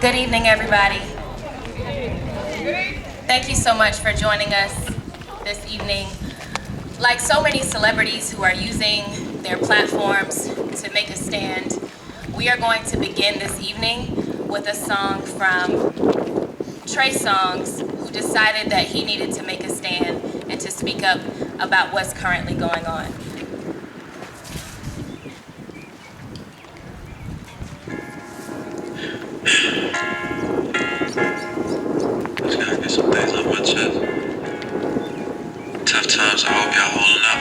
Good evening, everybody. Thank you so much for joining us this evening. Like so many celebrities who are using their platforms to make a stand, we are going to begin this evening with a song from Trey Songz, who decided that he needed to make a stand and to speak up about what's currently going on. Just gotta get some things off my chest. Tough times, I hope y'all holding up.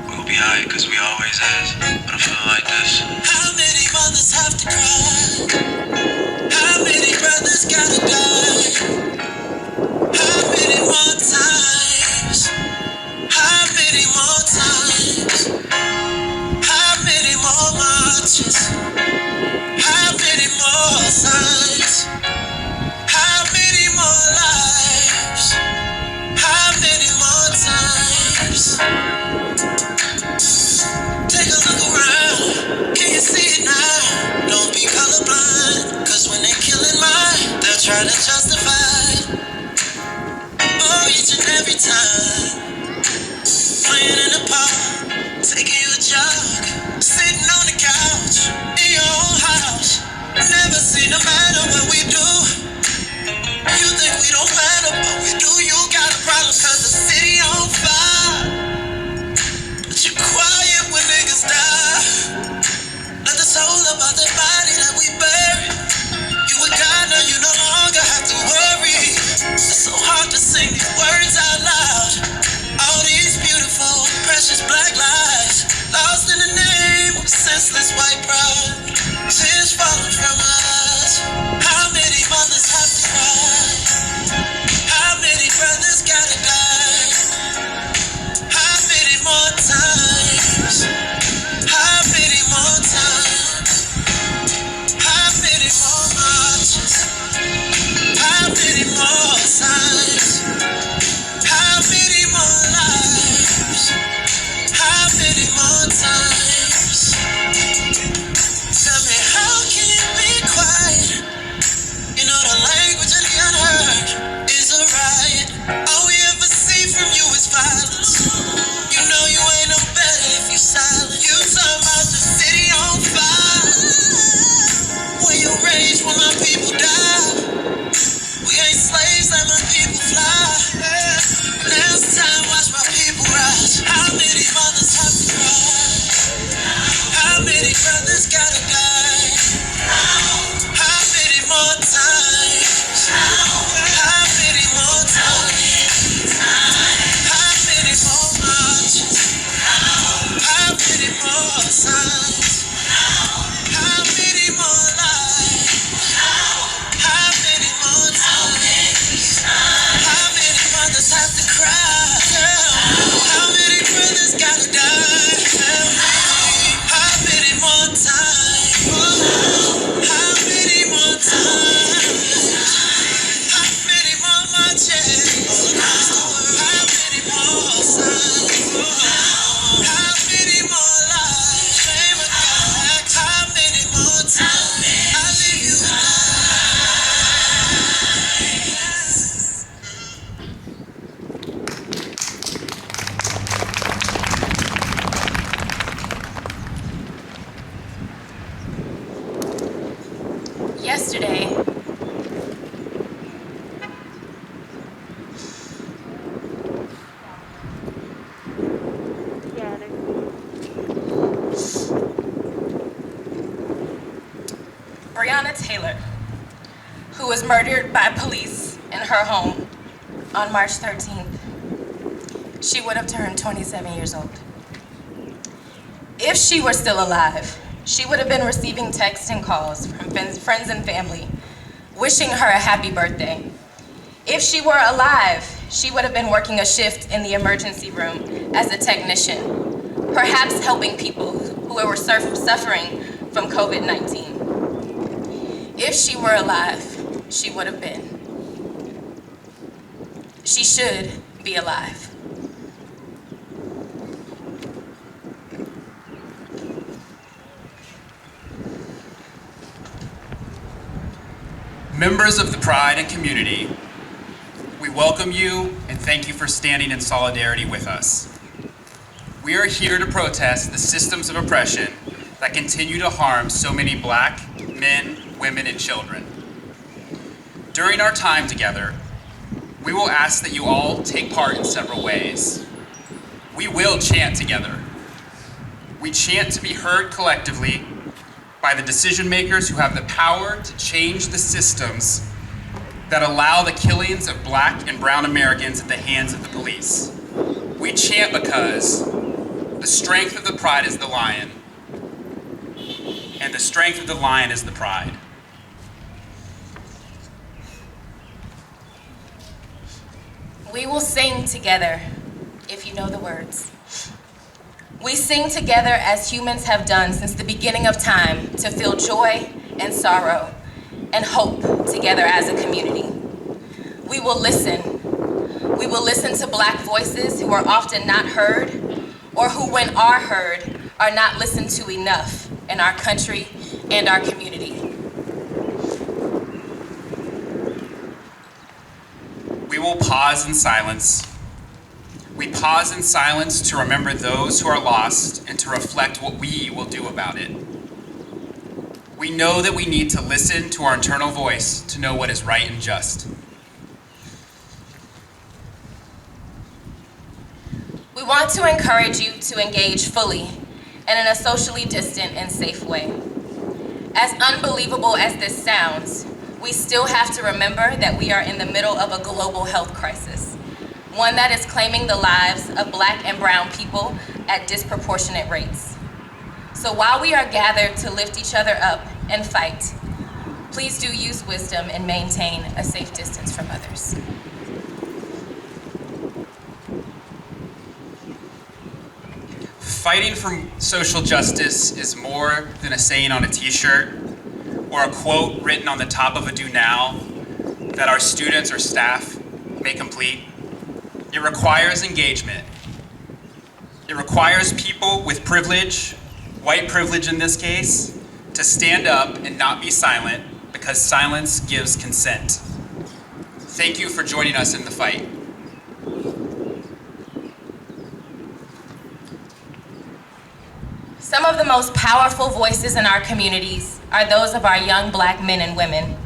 We'll be alright, cause we always is. But I'm feeling like this. How many mothers have to cry? How many brothers gotta die? How many more times? How many more times? How many more marches? How many more signs? How many more lives? How many more times? Take a look around. Can you see it now? Don't be colorblind. Cause when they killing mine, they'll try to justify it. Oh, each and every time. Playing in the park, taking you a jog, sitting on the couch, in your own house. Never seen no matter what we do. You think we don't matter, but we do. You got a problem cause the city on fire. But you quiet when niggas die. Let the soul about that body that we bury. You a God now, you no longer have to worry. It's so hard to sing these words out loud. All these beautiful, precious black lives lost in the name of senseless white pride. Tears falling from our eyes. How many mothers have to cry? How many brothers gotta die? How many more times? How many more times? How many more marches? How many more signs? How many more lives? How many more times? Tell me, how can you be quiet? You know the language of the unheard is a riot. All we ever see from you is violence. You know you ain't no better if you silent. You talking about the city on fire. When you rage, when my people die. We ain't slaves, let my people fly. Now it's time, watch my people rise. How many mothers have to cry? How many brothers gotta die? How many more times? How many more times? How many more marches? How many more signs? How many more lives? How many more times? How many mothers have to cry? How many brothers gotta die? How many more times? How many more times? How many more marches? How many more signs? How many more lives? Shame of God. How many more times? I leave you Yesterday, Breonna Taylor, who was murdered by police in her home on March 13th, she would have turned 27 years old. If she were still alive, she would have been receiving texts and calls from friends and family wishing her a happy birthday. If she were alive, she would have been working a shift in the emergency room as a technician, perhaps helping people who were suffering from COVID-19. If she were alive, she would have been. She should be alive. Members of the Pride and community, we welcome you and thank you for standing in solidarity with us. We are here to protest the systems of oppression that continue to harm so many Black men, women, and children. During our time together, we will ask that you all take part in several ways. We will chant together. We chant to be heard collectively by the decision makers who have the power to change the systems that allow the killings of Black and brown Americans at the hands of the police. We chant because the strength of the pride is the lion, and the strength of the lion is the pride. We will sing together, if you know the words. We sing together as humans have done since the beginning of time to feel joy and sorrow and hope together as a community. We will listen. We will listen to Black voices who are often not heard, or who, when are heard, are not listened to enough in our country and our community. We will pause in silence. We pause in silence to remember those who are lost and to reflect what we will do about it. We know that we need to listen to our internal voice to know what is right and just. We want to encourage you to engage fully and in a socially distant and safe way. As unbelievable as this sounds, we still have to remember that we are in the middle of a global health crisis, one that is claiming the lives of Black and brown people at disproportionate rates. So while we are gathered to lift each other up and fight, please do use wisdom and maintain a safe distance from others. Fighting for social justice is more than a saying on a t-shirt or a quote written on the top of a do now that our students or staff may complete. It requires engagement. It requires people with privilege, white privilege in this case, to stand up and not be silent, because silence gives consent. Thank you for joining us in the fight. Some of the most powerful voices in our communities are those of our young Black men and women.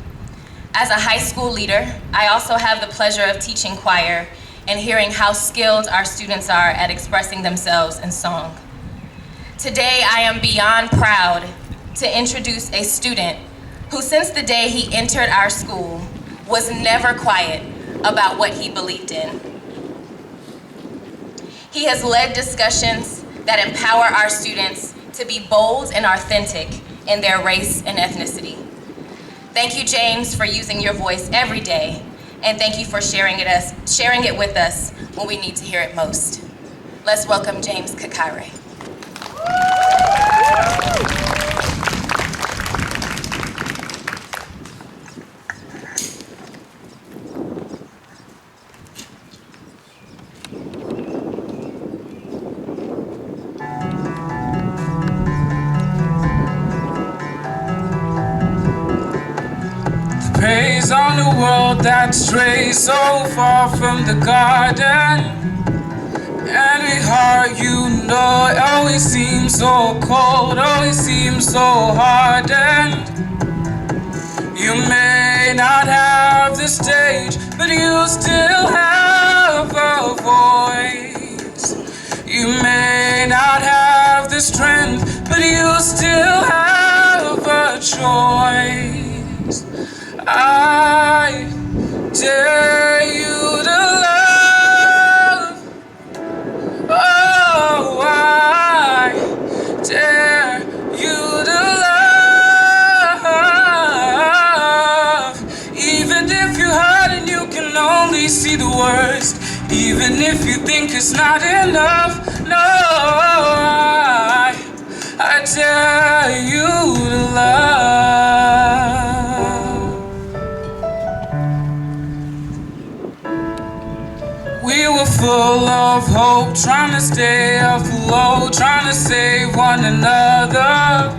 As a high school leader, I also have the pleasure of teaching choir and hearing how skilled our students are at expressing themselves in song. Today, I am beyond proud to introduce a student who, since the day he entered our school, was never quiet about what he believed in. He has led discussions that empower our students to be bold and authentic in their race and ethnicity. Thank you, James, for using your voice every day, and thank you for sharing it with us when we need to hear it most. Let's welcome James Kakare. Praise on the world that strays so far from the garden. Every heart you know, it always seems so cold, always seems so hardened. You may not have the stage, but you still have a voice. You may not have the strength, but you still have a choice. I dare you to love. Oh, I dare you to love. Even if you're hurt and you can only see the worst, even if you think it's not enough, no, I dare you to love. We were full of hope, trying to stay afloat, trying to save one another.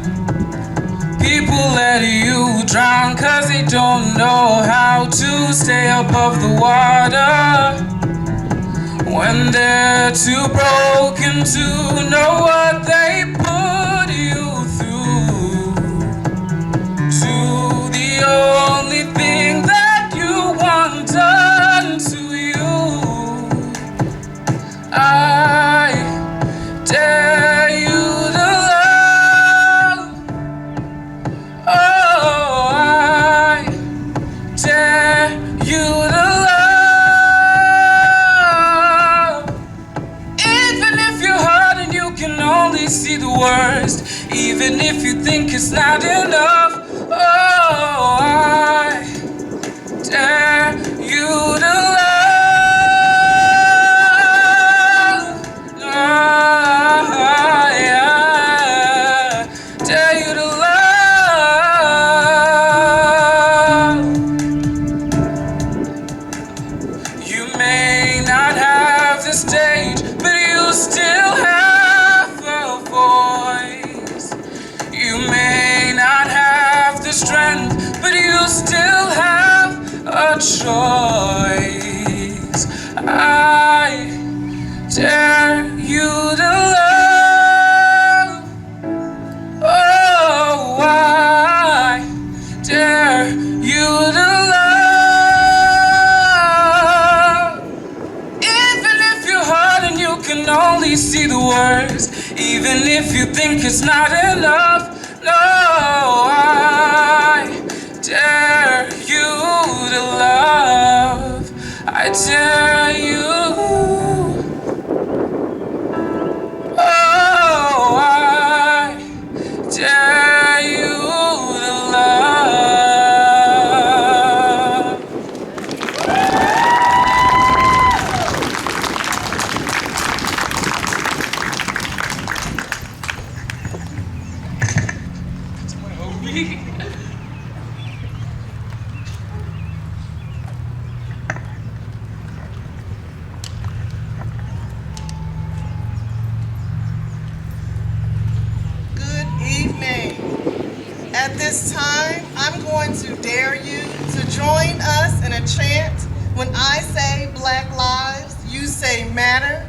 People people let you drown 'cause they don't know how to stay above the water. When they're too broken to know what they put you through, to the only thing that you want done to you, I dare you to love. Oh, I dare you to love. Even if you're hurt and you can only see the worst, even if you think it's not enough, oh, I dare you to love. I dare you to love. You may not have the stage, but you still have a voice. You may not have the strength, but you still have a choice. I dare you to love. Oh, I dare you to love. Even if you're hurt and you can only see the worst, even if you think it's not enough, no, I dare you to love. I dare you. Oh, I dare you to love. Good evening. At this time, I'm going to dare you to join us in a chant. When I say Black Lives, you say matter.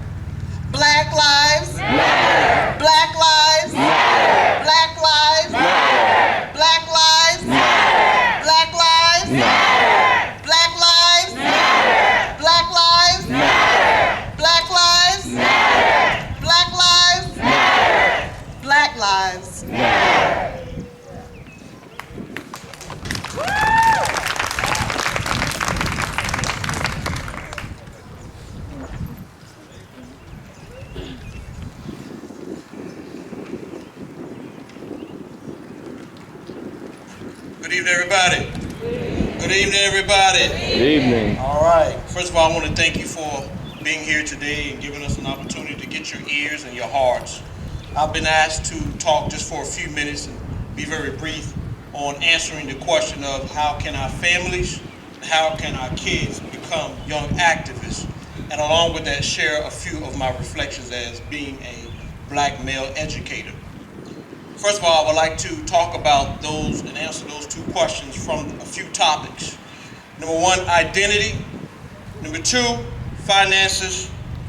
Black lives. Matter. Black lives. Matter. Black lives. Matter. Black lives. Matter. Black lives. Matter. Black lives. Matter. Black lives. Matter. Black lives. Matter. Black lives. Matter. Black lives. Good evening, everybody. Good evening, everybody. Good evening. All right. First of all, I want to thank you for being here today and giving us an opportunity to get your ears and your hearts. I've been asked to talk just for a few minutes and be very brief on answering the question of how can our families, how can our kids become young activists, and along with that share a few of my reflections as being a black male educator. First of all, I would like to talk about those and answer those two questions from a few topics. Number one, identity. Number two, finances.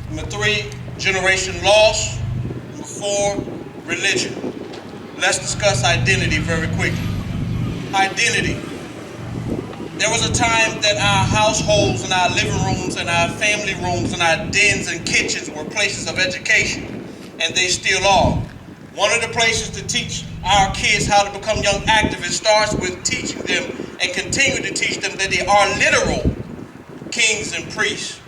Number three, generation loss. Number four, religion. Let's discuss identity very quickly. Identity. There was a time that our households and our living rooms and our family rooms and our dens and kitchens were places of education, and they still are. One of the places to teach our kids how to become young activists starts with teaching them and continue to teach them that they are literal kings and priests.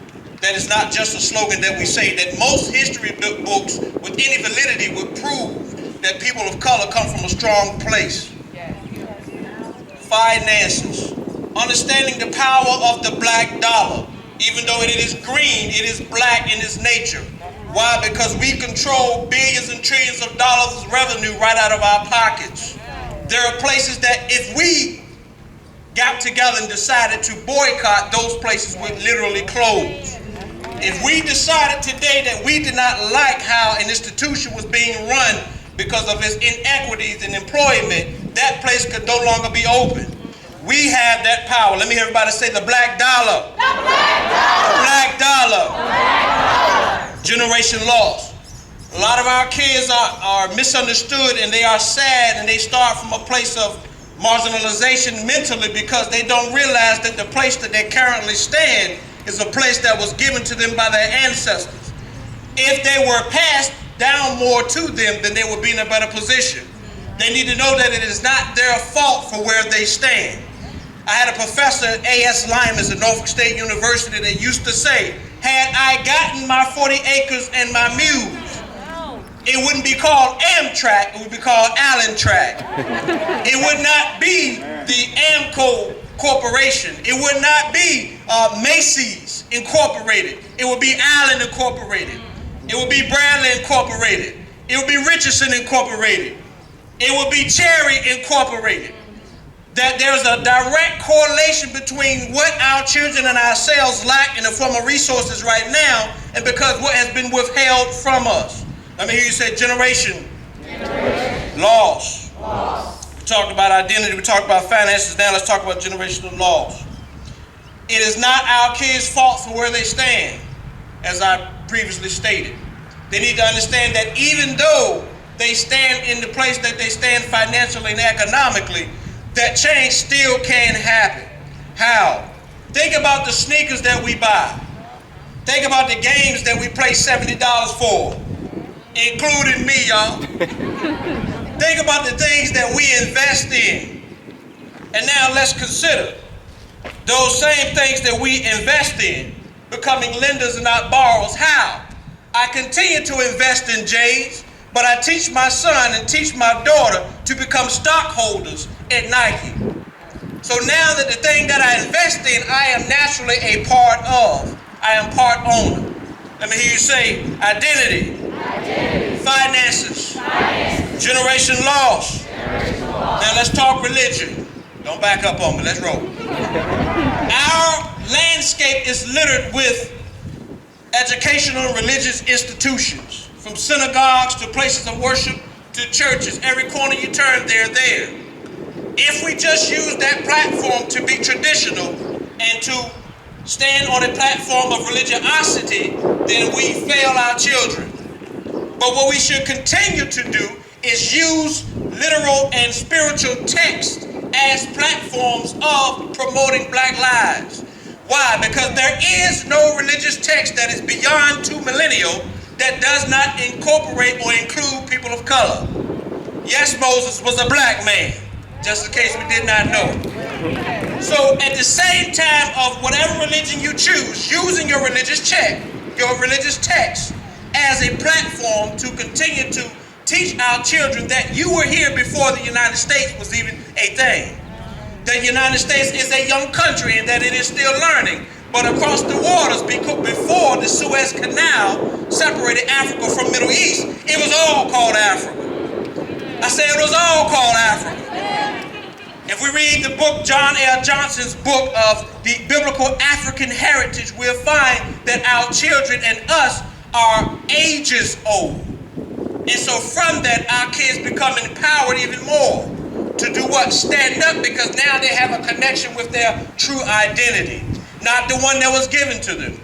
That is not just a slogan that we say, that most history books with any validity would prove that people of color come from a strong place. Finances. Understanding the power of the black dollar. Even though it is green, it is black in its nature. Why? Because we control billions and trillions of dollars of revenue right out of our pockets. There are places that if we got together and decided to boycott, those places would literally close. If we decided today that we did not like how an institution was being run because of its inequities in employment, that place could no longer be open. We have that power. Let me hear everybody say the black dollar. The black dollar. The black dollar. Generation lost. A lot of our kids are misunderstood, and they are sad, and they start from a place of marginalization mentally because they don't realize that the place that they currently stand is a place that was given to them by their ancestors. If they were passed down more to them, then they would be in a better position. They need to know that it is not their fault for where they stand. I had a professor, A.S. Lymas at Norfolk State University, that used to say, had I gotten my 40 acres and my mules, it wouldn't be called Amtrak, it would be called Allen Track. It would not be the Amco Corporation. It would not be Macy's Incorporated. It would be Allen Incorporated. It would be Bradley Incorporated. It would be Richardson Incorporated. It would be Cherry Incorporated. That there's a direct correlation between what our children and ourselves lack in the form of resources right now and because what has been withheld from us. Let me hear you say generation. Loss. We talked about identity, we talked about finances, now let's talk about generational loss. It is not our kids' fault for where they stand, as I previously stated. They need to understand that even though they stand in the place that they stand financially and economically, that change still can happen. How? Think about the sneakers that we buy. Think about the games that we pay $70 for, including me, y'all. Think about the things that we invest in. And now let's consider those same things that we invest in becoming lenders and not borrowers. How? I continue to invest in J's, but I teach my son and teach my daughter to become stockholders at Nike. So now that the thing that I invest in, I am naturally a part of. I am part owner. Let me hear you say identity, finances, generation loss. Now let's talk religion. Don't back up on me, let's roll. Our landscape is littered with educational and religious institutions, from synagogues to places of worship to churches. Every corner you turn, they're there. If we just use that platform to be traditional and to stand on a platform of religiosity, then we fail our children. But what we should continue to do is use literal and spiritual text as platforms of promoting Black lives. Why? Because there is no religious text that is beyond 2 millennial that does not incorporate or include people of color. Yes, Moses was a black man, just in case we did not know. So at the same time of whatever religion you choose, using your religious text as a platform to continue to teach our children that you were here before the United States was even a thing. The United States is a young country and that it is still learning. But across the waters, before the Suez Canal separated Africa from Middle East, it was all called Africa. I said it was all called Africa. If we read the book, John L. Johnson's book of the biblical African heritage, we'll find that our children and us are ages old. And so from that, our kids become empowered even more to do what? Stand up, because now they have a connection with their true identity. Not the one that was given to them,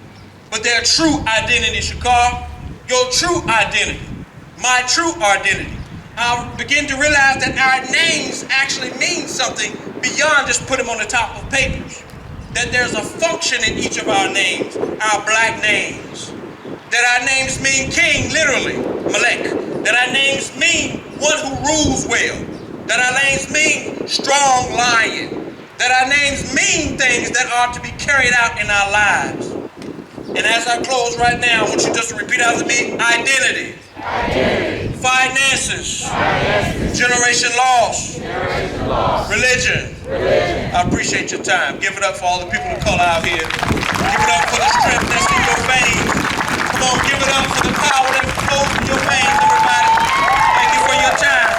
but their true identity, Shakar. Your true identity, my true identity. I'll begin to realize that our names actually mean something beyond just put them on the top of papers. That there's a function in each of our names, our black names. That our names mean king, literally, Melech. That our names mean one who rules well. That our names mean strong lion. That our names mean things that are to be carried out in our lives. And as I close right now, I want you just to repeat after me: identity, finances, generation loss, religion. I appreciate your time. Give it up for all the people of color out here. Give it up for the strength that's in your veins. Come on, give it up for the power that flows in your veins, everybody. Thank you for your time.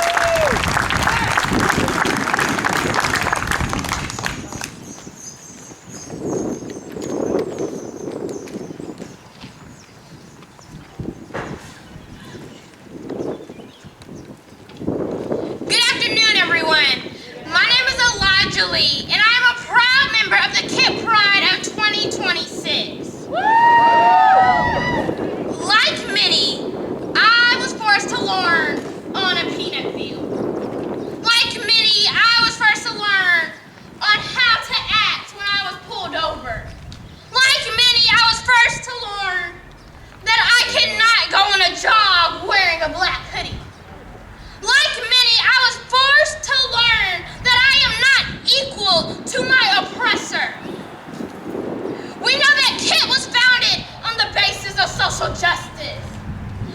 Good afternoon, everyone. Anjali, and I am a proud member of the Kit Pride of 2026. Like many, I was forced to learn on a peanut field. Like many, I was first to learn on how to act when I was pulled over. Like many, I was first to learn that I cannot go on a jog wearing a black hoodie. Like many, I was forced to learn that I am not equal to my oppressor. We know that KIT was founded on the basis of social justice.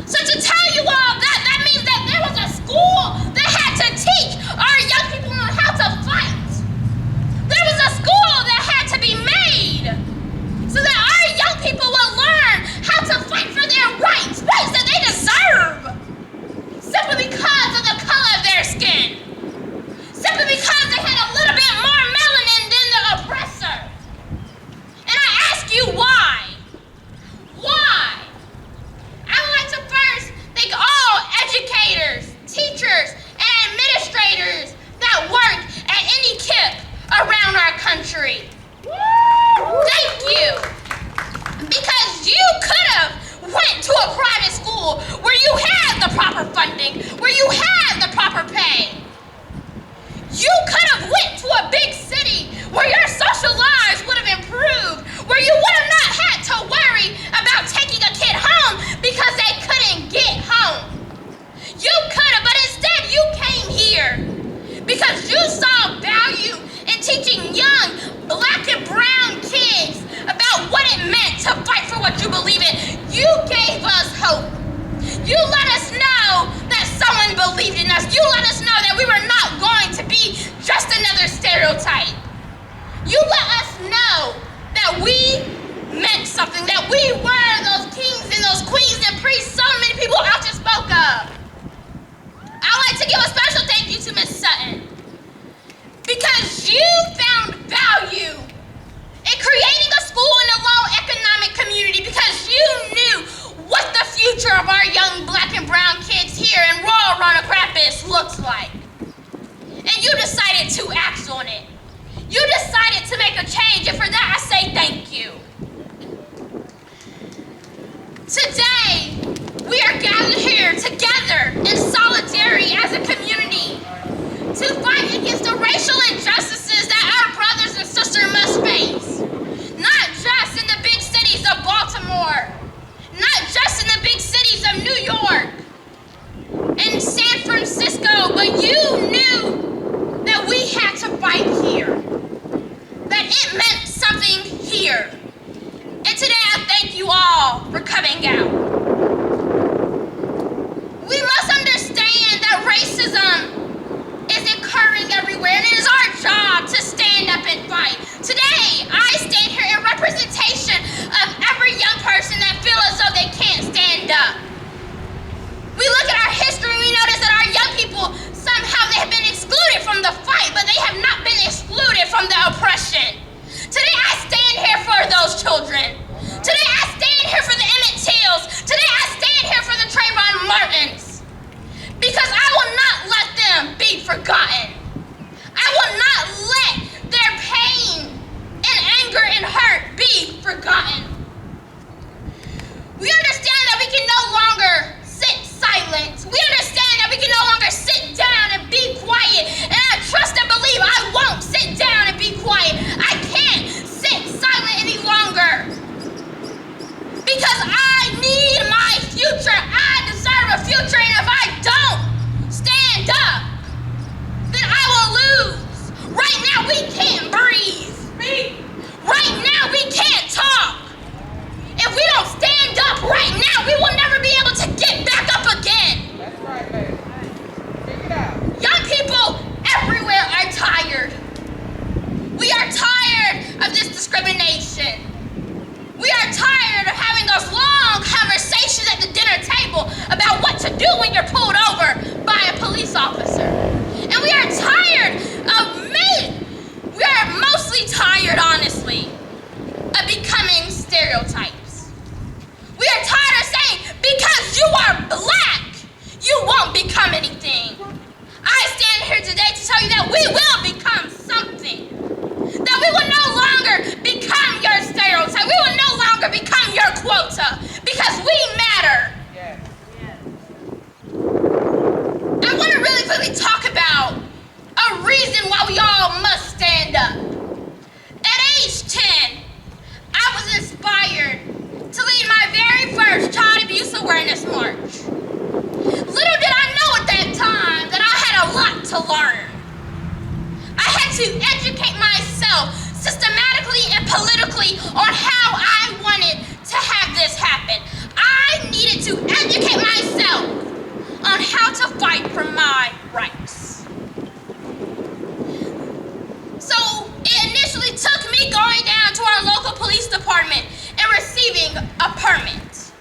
So to tell you all that means that there was a school that had to teach our young people on how to fight. There was a school that had to be made so that our young people will learn how to fight for their rights that they deserve. Simply because of the color of their skin. Simply because they had a little bit more melanin than the oppressor. And I ask you why? Why? I would like to first thank all educators, teachers, and administrators that work at any KIP around our country. Thank you. Because you could have went to a private school where you had the proper funding, where you had the proper pay. You could have went to a big city where your social lives would have improved, where you would have not had to worry about taking a kid home because they couldn't get home. You could have, but instead you came here because you saw value in teaching young black and brown kids about what it meant to fight for what you believe in. You gave us hope. You let us know that someone believed in us. You let us know that we were not going to be just another stereotype. You let us know that we meant something, that we were those kings and those queens and priests so many people out just spoke of. I'd like to give a special thank you to Miss Sutton because you found value in creating a school in a low economic community because you knew what the future of our young black and brown kids here in rural Roanoke Rapids looks like. And you decided to act on it. You decided to make a change, and for that I say thank you. Today, we are gathered here together in solidarity as a community to fight against the racial injustices that our brothers and sisters must face. Not just in the big cities of Baltimore, not just in the big cities of New York and San Francisco, but you knew that we had to fight here, that it meant something here. And today I thank you all for coming out. We must understand that racism is occurring everywhere, and it is our job to stand up and fight. Today, I stand here in representation of every young person that feels as though they can't stand up. We look at our history and we notice that our young people, somehow they have been excluded from the fight, but they have not been excluded from the oppression. Today, I stand here for those children. Today, I stand here for the Emmett Tills. Today, I stand here for the Trayvon Martins. Because I will not let them be forgotten. I will not let their pain and anger and hurt be forgotten. We understand that we can no longer sit silent. We understand that we can no longer sit down and be quiet. And I trust and believe I won't sit down and be quiet. I can't sit silent any longer. Because I need my future. I deserve a future, and if I don't stand up, then I will lose. Right now we can't breathe. Right now we can't talk. If we don't stand up right now, we will never be able to get back up again. That's right, baby. Figure it out. Young people everywhere are tired. We are tired of this discrimination. We are tired of having those long conversations at the dinner table about what to do when you're pulled over by a police officer. And we are tired of we are mostly tired, honestly, of becoming stereotypes. We are tired of saying, because you are black, you won't become anything. I stand here today to tell you that we will become something. specifically talk about a reason why we all must stand up. At age 10, I was inspired to lead my very first child abuse awareness march. Little did I know at that time that I had a lot to learn. I had to educate myself systematically and politically on how I wanted to have this happen. I needed to educate myself on how to fight for my rights. So it initially took me going down to our local police department and receiving a permit.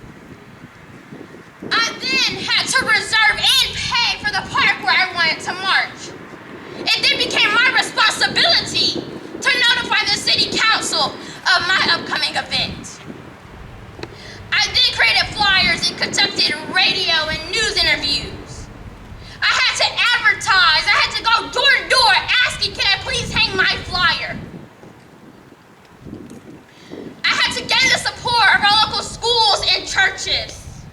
I then had to reserve and pay for the park where I wanted to march. It then became my responsibility to notify the city council of my upcoming event. I then created flyers and conducted radio and news interviews. I had to advertise. I had to go door to door asking, can I please hang my flyer? I had to gain the support of our local schools and churches.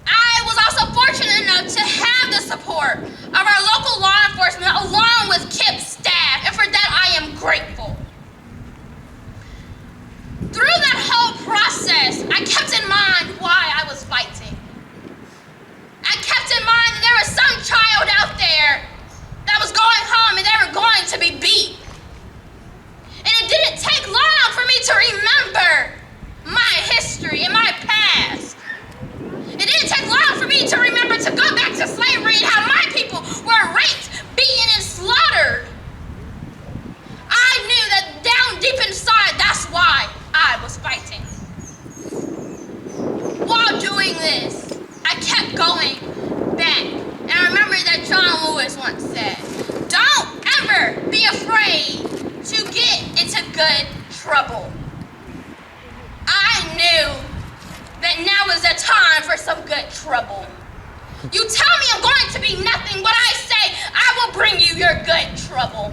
I was also fortunate enough to have the support of our local law enforcement along with KIPP staff, and for that I am grateful. Through that whole process, I kept in mind why I was fighting. I kept in mind that there was some child out there that was going home and they were going to be beat. And it didn't take long for me to remember my history and my past. It didn't take long for me to remember to go back to slavery and how my people were raped, beaten, and slaughtered. I knew that down deep inside, that's why I was fighting. While doing this, I kept going back. And I remember that John Lewis once said, don't ever be afraid to get into good trouble. I knew that now is the time for some good trouble. You tell me I'm going to be nothing, but I say I will bring you your good trouble.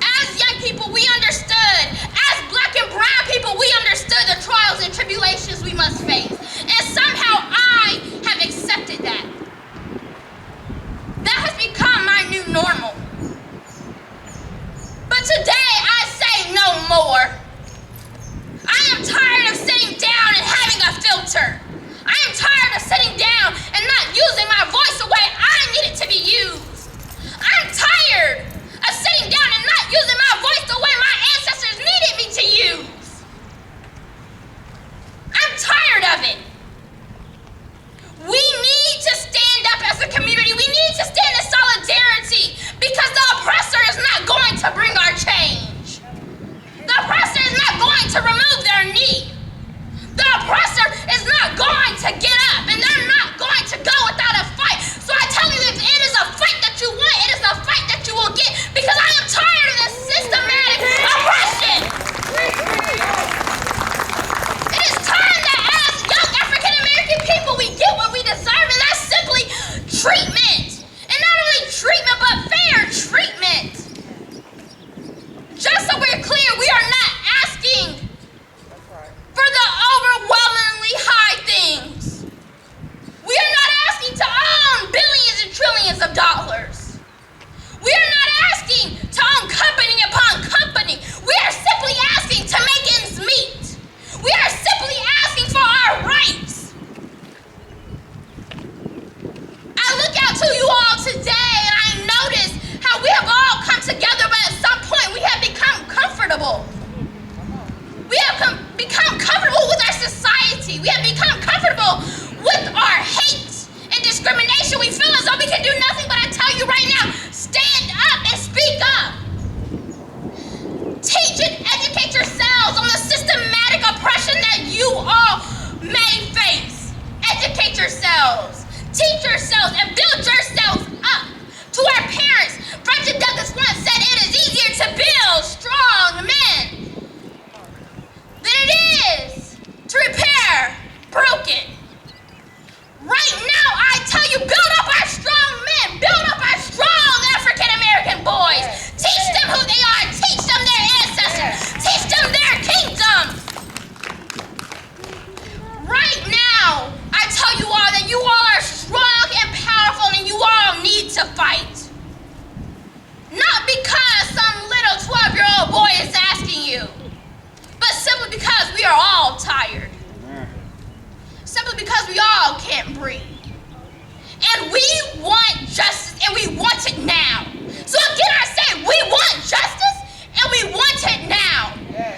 As young people, we understood. As black and brown people, we understood the trials and tribulations we must face. And somehow I have accepted that. That has become my new normal. But today I say no more. I am tired of sitting down and having a filter. I am tired of sitting down and not using my voice the way I need it to be used. I'm tired of sitting down and not using my voice the way my ancestors needed me to use. I'm tired of it. We need to stand up as a community. We need to stand in solidarity because the oppressor is not going to bring our change. The oppressor is not going to remove their knee. The oppressor is not going to get up, and they're not going to go without a fight. So I tell you, if it is a fight that you want, it is a fight that you will get, because I am tired of this systematic oppression. It is time that as young African American people, we get what we deserve, and that's simply treatment. And not only treatment, but fair treatment. Just so we're clear, we are not asking for the overwhelmingly high things. We are not asking to own billions and trillions of dollars. We are not asking to own company upon company. We are simply asking to make ends meet. We are simply asking for our rights. I look out to you all today and I notice how we have all come together, but at some point we have become comfortable. We have become comfortable with our society. We have become comfortable with our hate and discrimination. We feel as though we can do nothing, but I tell you right now, stand up and speak up. Teach and educate yourselves on the systematic oppression that you all may face. Educate yourselves. Teach yourselves and build yourselves up. To our parents, Frederick Douglass once said it is easier to build strong men than it is to repair broken. Right now, I tell you, build up our strong men, build up our strong African American boys. Teach them who they are, teach them their ancestors, teach them their kingdom. Right now, I tell you all that you all fight. Not because some little 12-year-old boy is asking you, but simply because we are all tired. Simply because we all can't breathe. And we want justice, and we want it now. So again, I say we want justice, and we want it now.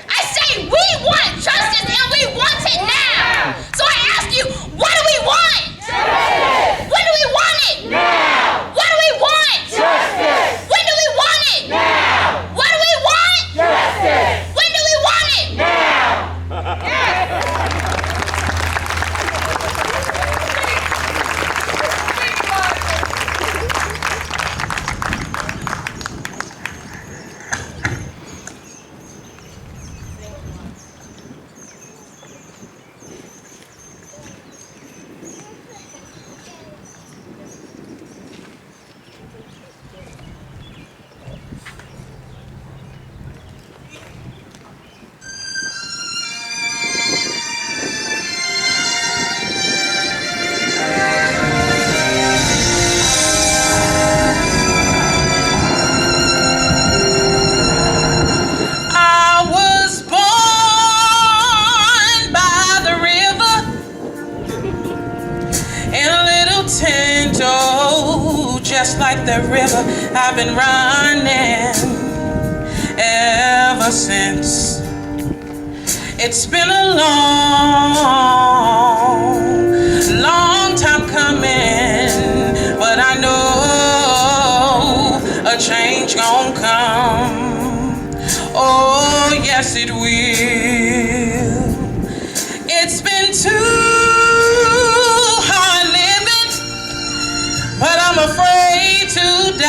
I say we want justice, and we want it now. So I ask you, what do we want? Justice. When do we want it? Now. What do we want? Justice. When do we want it? Now. What do we want? Justice. When do we want it? Now. Yes. Just like the river, I've been running ever since. It's been a long time coming, but I know a change gon' come. Oh, yes it will. It's been too hard living, but I'm afraid to die,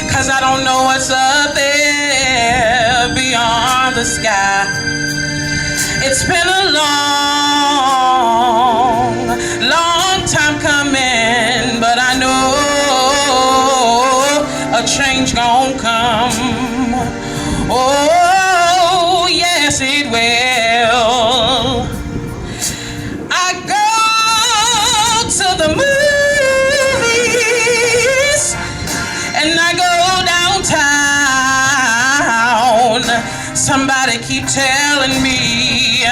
'cause I don't know what's up there beyond the sky. It's been a long time coming, but I know a change gon' come. Oh, yes it will. I go to the movies and I go downtown. Somebody keep telling me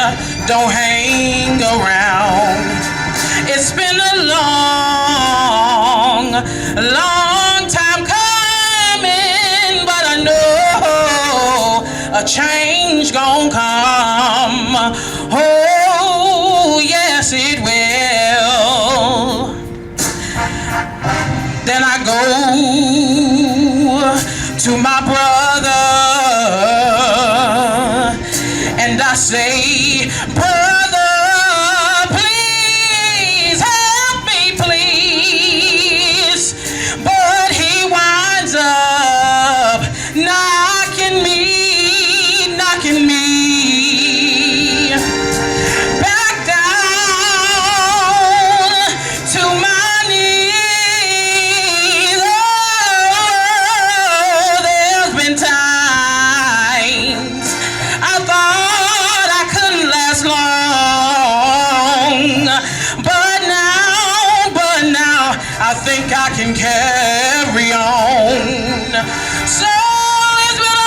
don't hang around. It's been a long time coming, but I know a change gon' come. Oh, yes it will. Then I go to my brother and I say, brother, please help me, please. But he winds up knocking me back down to my knees. Oh, there's been times I thought I couldn't last long, but now I think I can carry on. So it's been a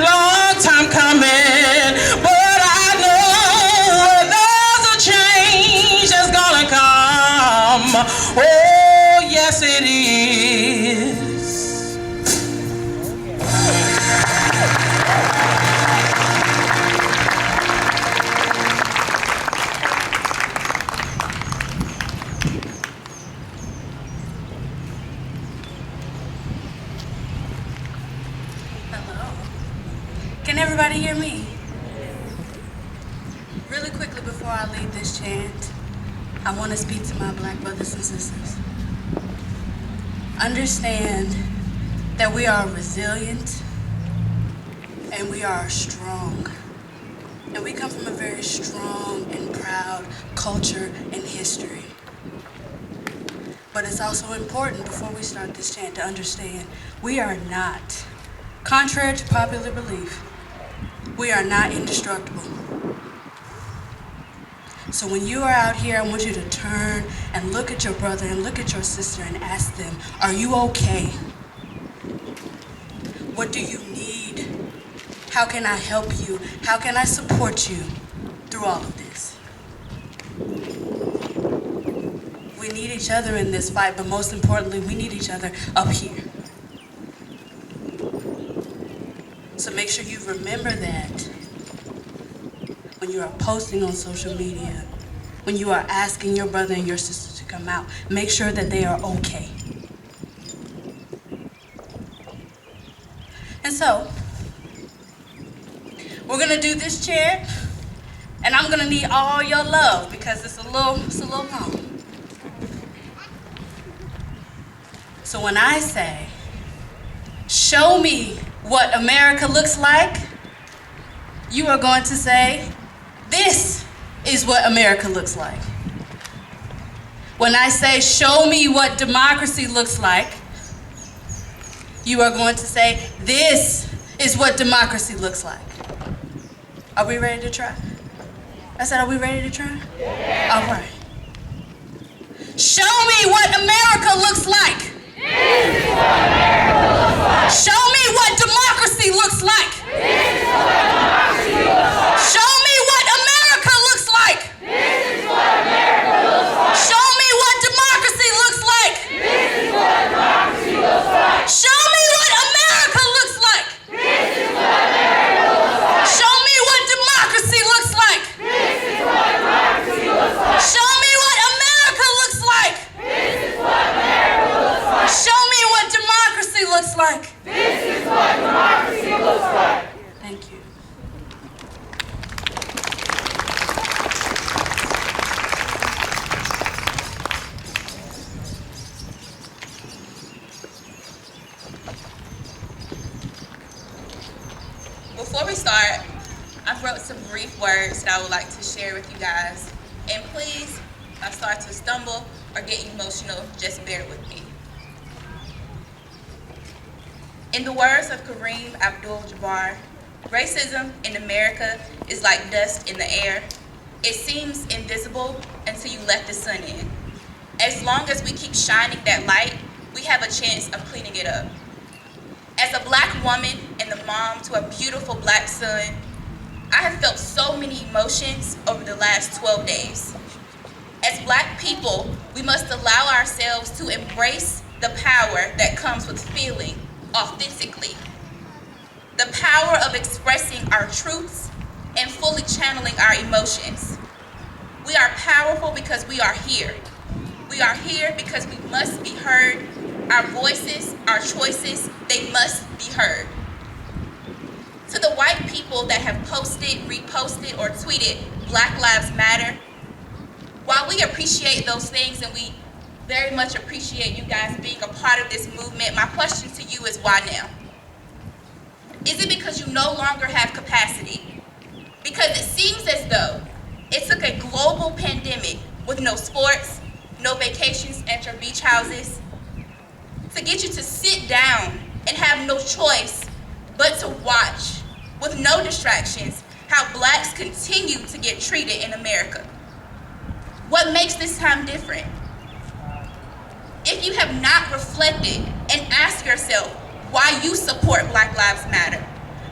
long time coming, but I know there's a change that's gonna come. Oh, yes it is. Hello. Can everybody hear me? Really quickly before I lead this chant, I want to speak to my black brothers and sisters. Understand that we are resilient and we are strong. And we come from a very strong and proud culture and history. But it's also important before we start this chant to understand we are not, contrary to popular belief, we are not indestructible. So when you are out here, I want you to turn and look at your brother and look at your sister and ask them, are you okay? What do you need? How can I help you? How can I support you through all of this? We need each other in this fight, but most importantly, we need each other up here. So make sure you remember that when you are posting on social media, when you are asking your brother and your sister to come out, make sure that they are okay. And so, we're gonna do this chant, and I'm gonna need all your love because it's a little long. So when I say, show me what America looks like, you are going to say, this is what America looks like. When I say, show me what democracy looks like, you are going to say, this is what democracy looks like. Are we ready to try? I said, are we ready to try? Yeah. All right. Show me what America looks like. This is what America looks like. Show me what democracy looks like. This is what democracy looks like. Show me what America looks like. This is what America looks like. Show me what democracy looks like. This is what democracy looks like. Show me what America looks like. This is what America looks like. Show me what democracy looks like. This is what democracy looks like. Show me what America looks like. This is what America looks like. Show me what democracy looks like. This is what democracy looks like. Thank you. Before we start, I wrote some brief words that I would like to share with you guys. And please, if I start to stumble or get emotional, just bear with me. In the words of Kareem Abdul-Jabbar, racism in America is like dust in the air. It seems invisible until you let the sun in. As long as we keep shining that light, we have a chance of cleaning it up. As a black woman and the mom to a beautiful black son, I have felt so many emotions over the last 12 days. As black people, we must allow ourselves to embrace the power that comes with feeling authentically. The power of expressing our truths and fully channeling our emotions. We are powerful because we are here. We are here because we must be heard. Our voices, our choices, they must be heard. To the white people that have posted, reposted, or tweeted Black Lives Matter, while we appreciate those things and we very much appreciate you guys being a part of this movement, my question to you is why now? Is it because you no longer have capacity? Because it seems as though it took a global pandemic with no sports, no vacations at your beach houses, to get you to sit down and have no choice but to watch, with no distractions, how blacks continue to get treated in America. What makes this time different? If you have not reflected and asked yourself why you support Black Lives Matter,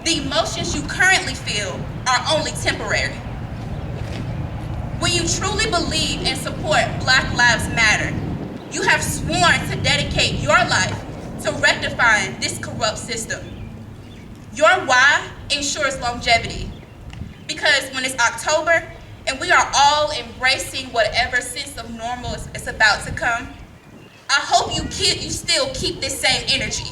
the emotions you currently feel are only temporary. When you truly believe and support Black Lives Matter, you have sworn to dedicate your life to rectifying this corrupt system. Your why ensures longevity. Because when it's October and we are all embracing whatever sense of normal is about to come, I hope you still keep this same energy.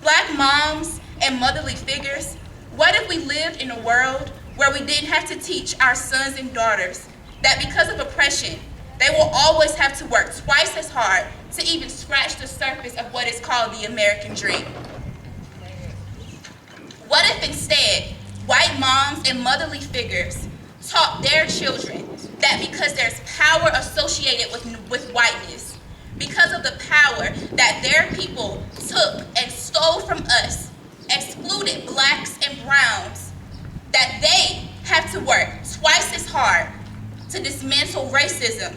Black moms and motherly figures, what if we lived in a world where we didn't have to teach our sons and daughters that because of oppression, they will always have to work twice as hard to even scratch the surface of what is called the American dream? What if instead, white moms and motherly figures taught their children that because there's power associated with whiteness, because of the power that their people took and stole from us, excluded blacks and browns, that they have to work twice as hard to dismantle racism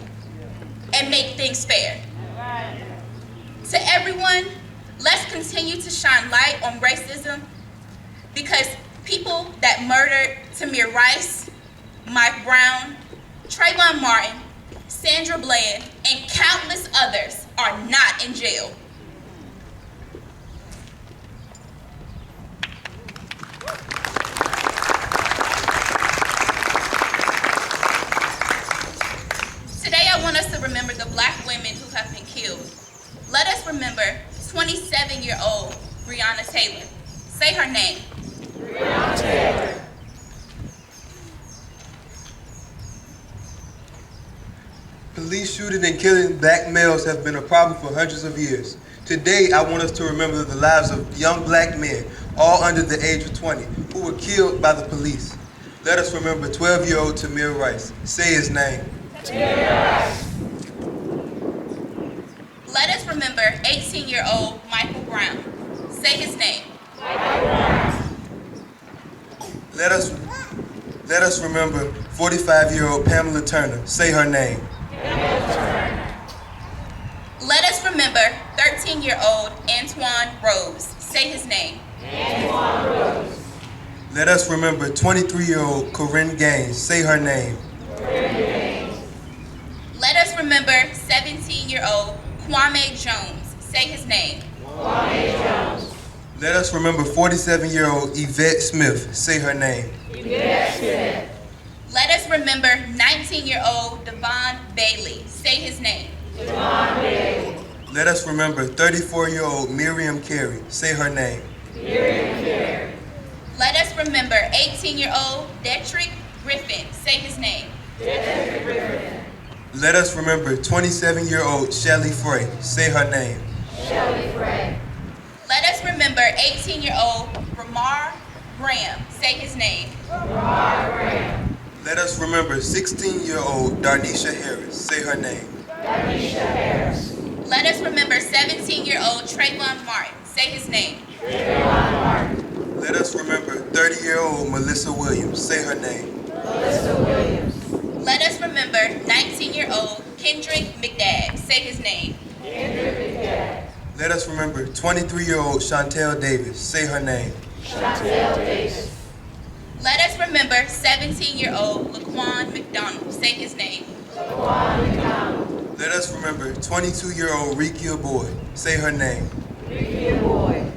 and make things fair. To everyone, let's continue to shine light on racism, because people that murdered Tamir Rice, Mike Brown, Trayvon Martin, Sandra Bland, and countless others are not in jail. Today I want us to remember the Black women who have been killed. Let us remember 27-year-old Breonna Taylor. Say her name. Breonna Taylor. Police shooting and killing black males have been a problem for hundreds of years. Today, I want us to remember the lives of young black men, all under the age of 20, who were killed by the police. Let us remember 12-year-old Tamir Rice. Say his name. Tamir Rice. Let us remember 18-year-old Michael Brown. Say his name. Michael Brown. Let us remember 45-year-old Pamela Turner. Say her name. Pamela Turner. Let us remember 13-year-old Antoine Rose. Say his name. Antoine Rose. Let us remember 23-year-old Corinne Gaines. Say her name. Corinne Gaines. Let us remember 17-year-old Kwame Jones. Say his name. Kwame Jones. Let us remember 47-year-old Yvette Smith. Say her name. Yvette Smith. Let us remember 19-year-old Devon Bailey. Say his name. Devon Bailey. Let us remember 34-year-old Miriam Carey. Say her name. Miriam Carey. Let us remember 18-year-old Detrick Griffin. Say his name. Detrick Griffin. Let us remember 27-year-old Shelly Frey. Say her name. Shelly Frey. Let us remember 18-year-old Ramar Graham. Say his name. Ramar Graham. Let us remember 16-year-old Darnisha Harris. Say her name. Darnisha Harris. Let us remember 17-year-old Trayvon Martin. Say his name. Trayvon Martin. Let us remember 30-year-old Melissa Williams. Say her name. Melissa Williams. Let us remember 19-year-old Kendrick McDagg. Say his name. Kendrick McDagg. Let us remember 23-year-old Chantel Davis. Say her name. Chantel Davis. Let us remember 17-year-old Laquan McDonald. Say his name. Laquan McDonald. Let us remember 22-year-old Rekia Boyd. Say her name. Rekia Boyd.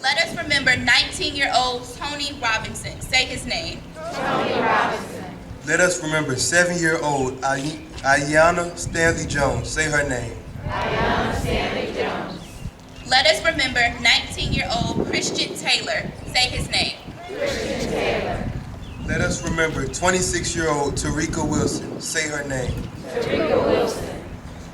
Let us remember 19-year-old Tony Robinson. Say his name. Tony Robinson. Let us remember 7-year-old Aiyana Stanley Jones. Say her name. Aiyana Stanley Jones. Let us remember 19-year-old Christian Taylor. Say his name. Christian Taylor. Let us remember 26-year-old Tarika Wilson. Say her name. Tarika Wilson.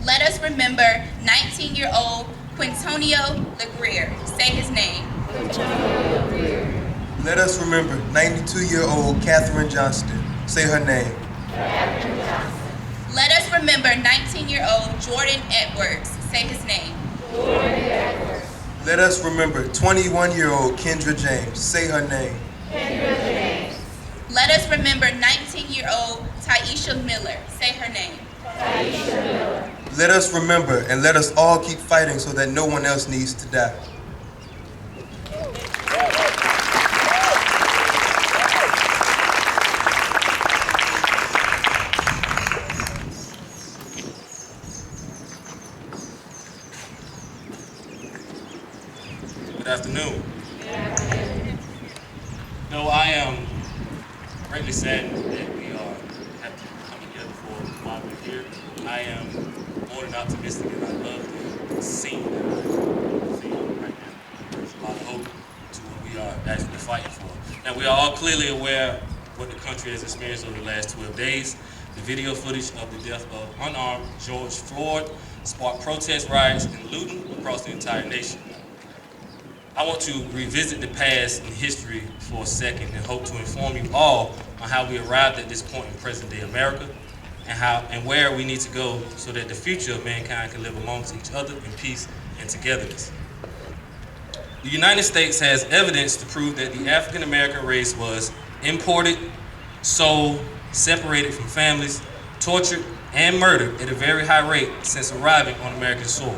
Let us remember 19-year-old Quintonio LeGrier. Say his name. Quintonio LeGrier. Let us remember 92-year-old Katherine Johnston. Say her name. Katherine Johnston. Let us remember 19-year-old Jordan Edwards. Say his name. Jordan Edwards. Let us remember 21-year-old Kendra James. Say her name. Kendra James. Let us remember 19-year-old Taisha Miller. Say her name. Taisha Miller. Let us remember and let us all keep fighting so that no one else needs to die. Good afternoon. No, I am greatly saddened that we are have to come together for why we're here. I am more than optimistic, and I love the scene that I'm seeing right now. There's a lot of hope to what we are actually fighting for. Now, we are all clearly aware what the country has experienced over the last 12 days. The video footage of the death of unarmed George Floyd sparked protest riots and looting across the entire nation. I want to revisit the past and history for a second and hope to inform you all on how we arrived at this point in present-day America and where we need to go so that the future of mankind can live amongst each other in peace and togetherness. The United States has evidence to prove that the African American race was imported, sold, separated from families, tortured, and murdered at a very high rate since arriving on American soil.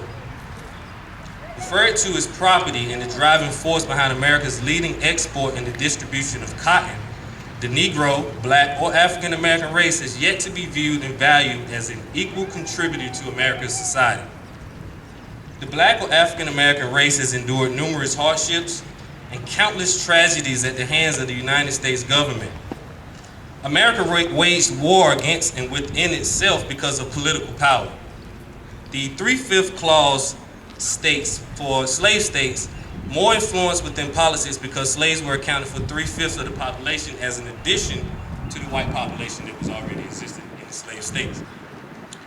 Referred to as property and the driving force behind America's leading export and the distribution of cotton, the Negro, Black, or African American race has yet to be viewed and valued as an equal contributor to America's society. The Black or African American race has endured numerous hardships and countless tragedies at the hands of the United States government. America waged war against and within itself because of political power. The 3/5 clause states for slave states more influence within politics because slaves were accounted for 3/5 of the population as an addition to the white population that was already existing in the slave states.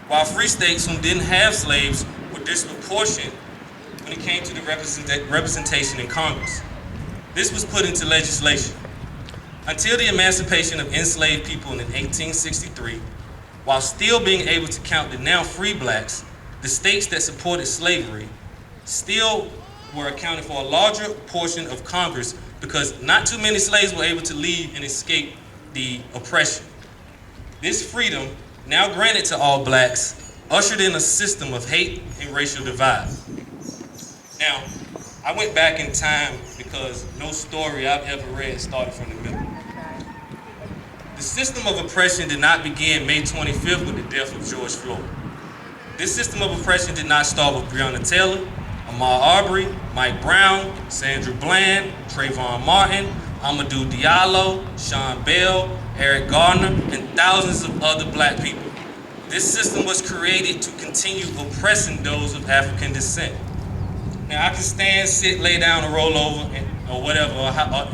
While free states who didn't have slaves were disproportionate when it came to the representation in Congress. This was put into legislation. Until the emancipation of enslaved people in 1863, while still being able to count the now free blacks, the states that supported slavery still were accounted for a larger portion of Congress because not too many slaves were able to leave and escape the oppression. This freedom, now granted to all blacks, ushered in a system of hate and racial divide. Now, I went back in time because no story I've ever read started from the middle. The system of oppression did not begin May 25th with the death of George Floyd. This system of oppression did not start with Breonna Taylor, Ahmaud Arbery, Mike Brown, Sandra Bland, Trayvon Martin, Amadou Diallo, Sean Bell, Eric Gardner, and thousands of other black people. This system was created to continue oppressing those of African descent. Now, I can stand, sit, lay down, or roll over, or whatever,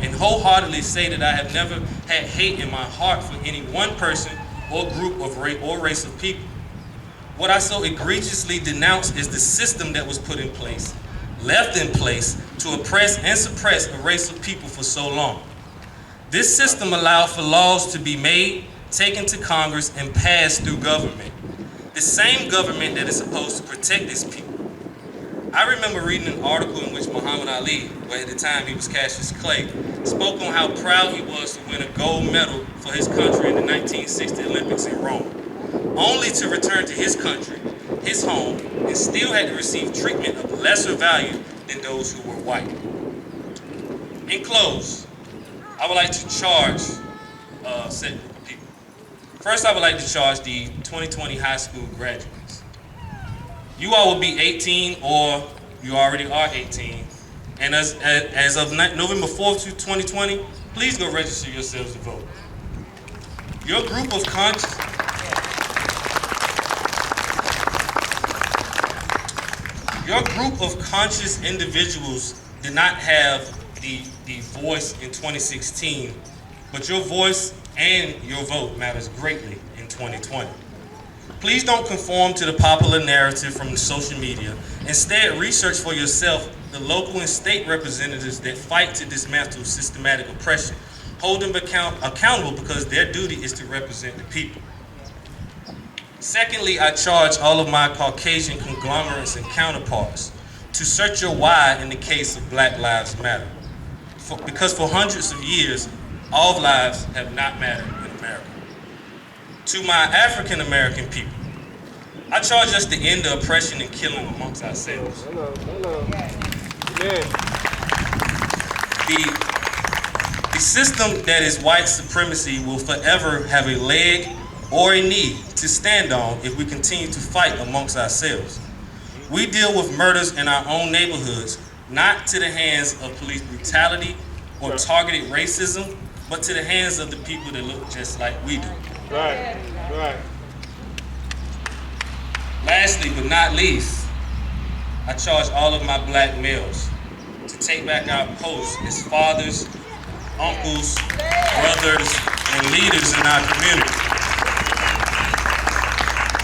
and wholeheartedly say that I have never had hate in my heart for any one person or group of race of people. What I so egregiously denounce is the system that was put in place, left in place, to oppress and suppress a race of people for so long. This system allowed for laws to be made, taken to Congress, and passed through government. The same government that is supposed to protect its people. I remember reading an article in which Muhammad Ali, where at the time he was Cassius Clay, spoke on how proud he was to win a gold medal for his country in the 1960 Olympics in Rome, only to return to his country, his home, and still had to receive treatment of lesser value than those who were white. In close, I would like to charge a set group of people. First, I would like to charge the 2020 high school graduates. You all will be 18, or you already are 18, and as of November 4th, 2020, please go register yourselves to vote. Your group of conscious individuals did not have the voice in 2016, but your voice and your vote matters greatly in 2020. Please don't conform to the popular narrative from the social media. Instead, research for yourself the local and state representatives that fight to dismantle systematic oppression. Hold them accountable because their duty is to represent the people. Secondly, I charge all of my Caucasian conglomerates and counterparts to search your why in the case of Black Lives Matter. Because for hundreds of years, all lives have not mattered in America. To my African American people, I charge us to end the oppression and killing amongst ourselves. The system that is white supremacy will forever have a leg or a knee to stand on if we continue to fight amongst ourselves. We deal with murders in our own neighborhoods, not to the hands of police brutality or targeted racism, but to the hands of the people that look just like we do. Right, right. Lastly, but not least, I charge all of my black males to take back our posts as fathers, uncles, brothers, and leaders in our community.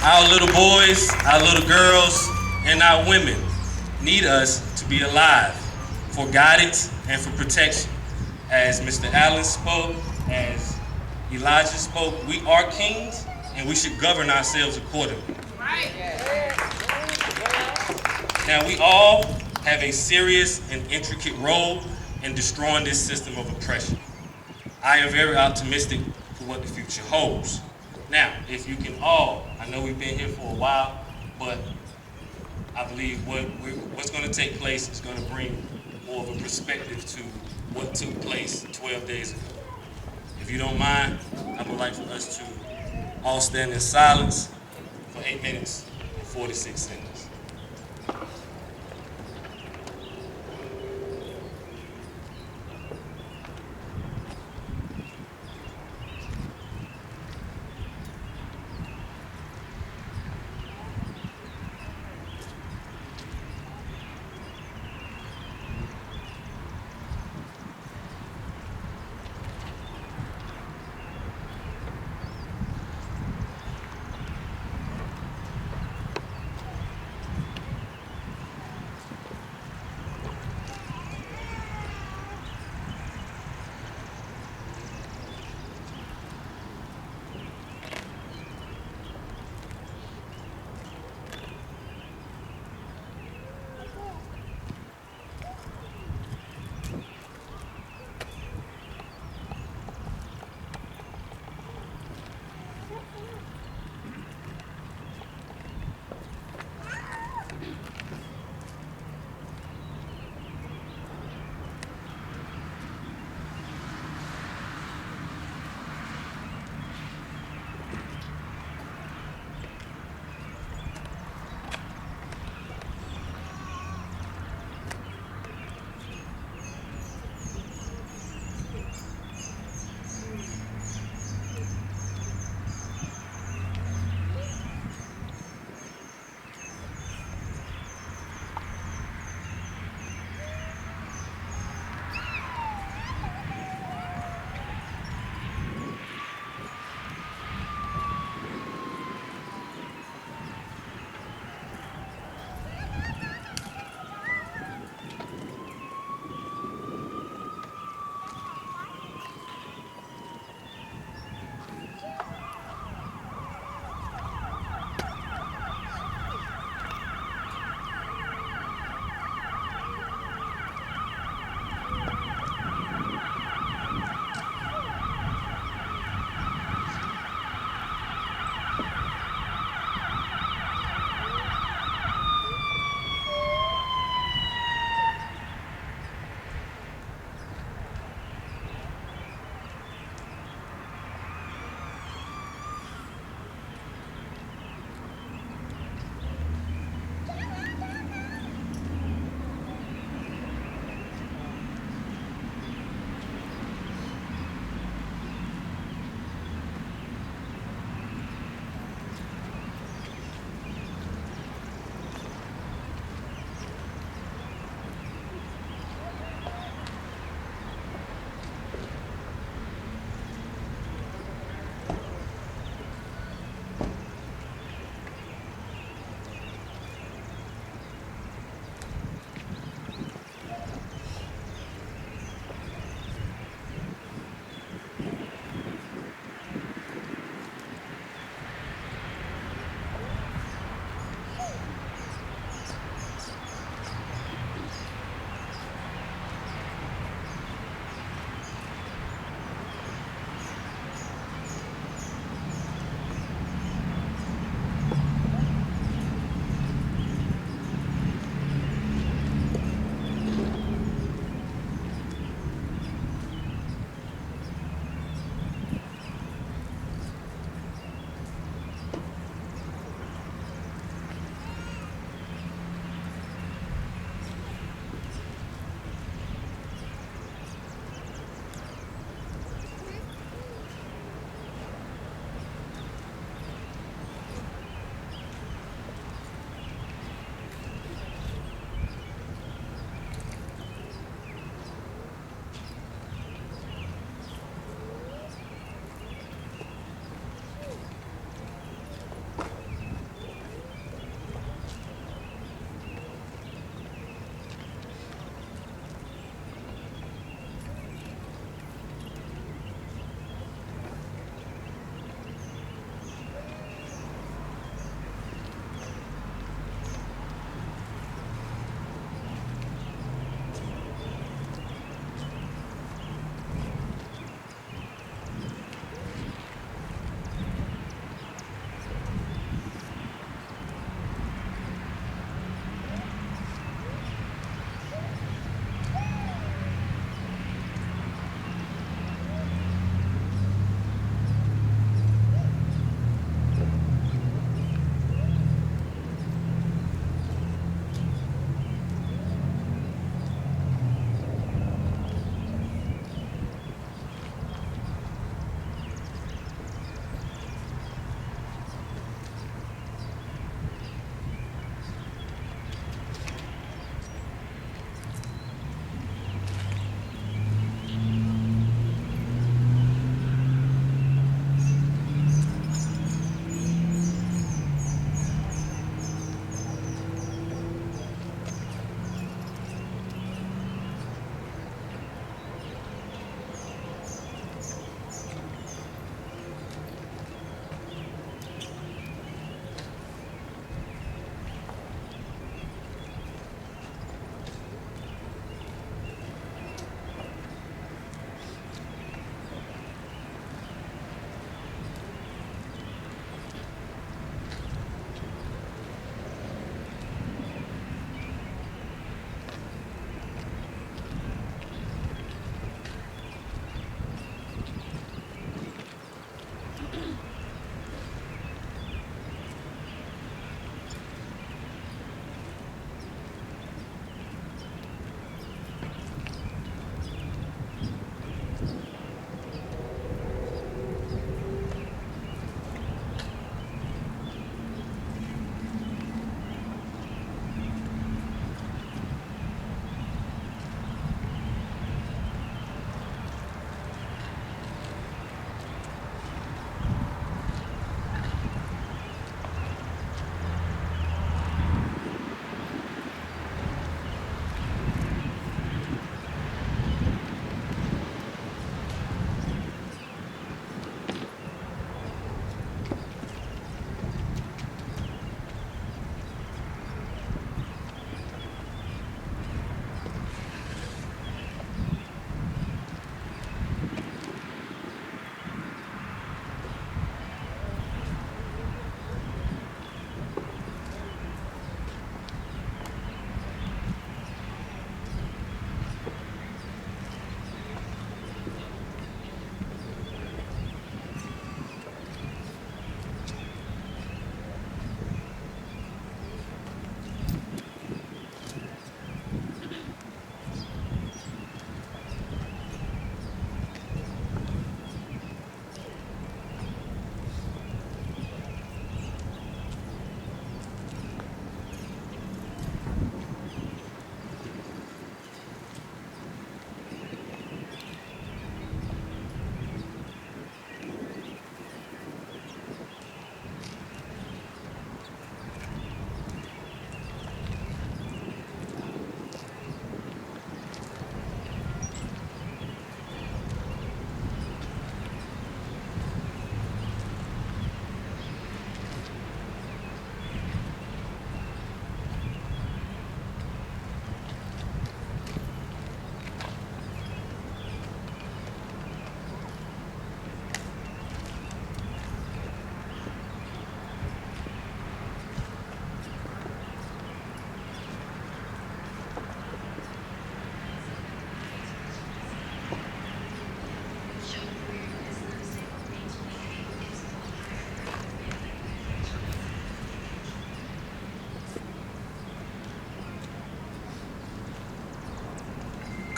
Our little boys, our little girls, and our women need us to be alive for guidance and for protection. As Mr. Allen spoke, as Elijah spoke, we are kings and we should govern ourselves accordingly. Now, we all have a serious and intricate role in destroying this system of oppression. I am very optimistic to what the future holds. Now, if you can all, I know we've been here for a while, but I believe what's going to take place is going to bring more of a perspective to what took place 12 days ago. If you don't mind, I would like for us to all stand in silence for 8 minutes and 46 seconds.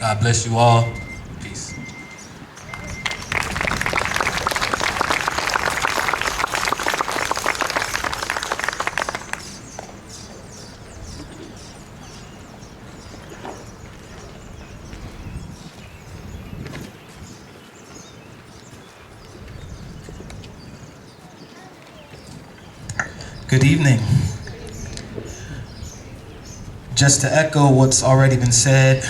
God bless you all. Peace. Good evening. Just to echo what's already been said,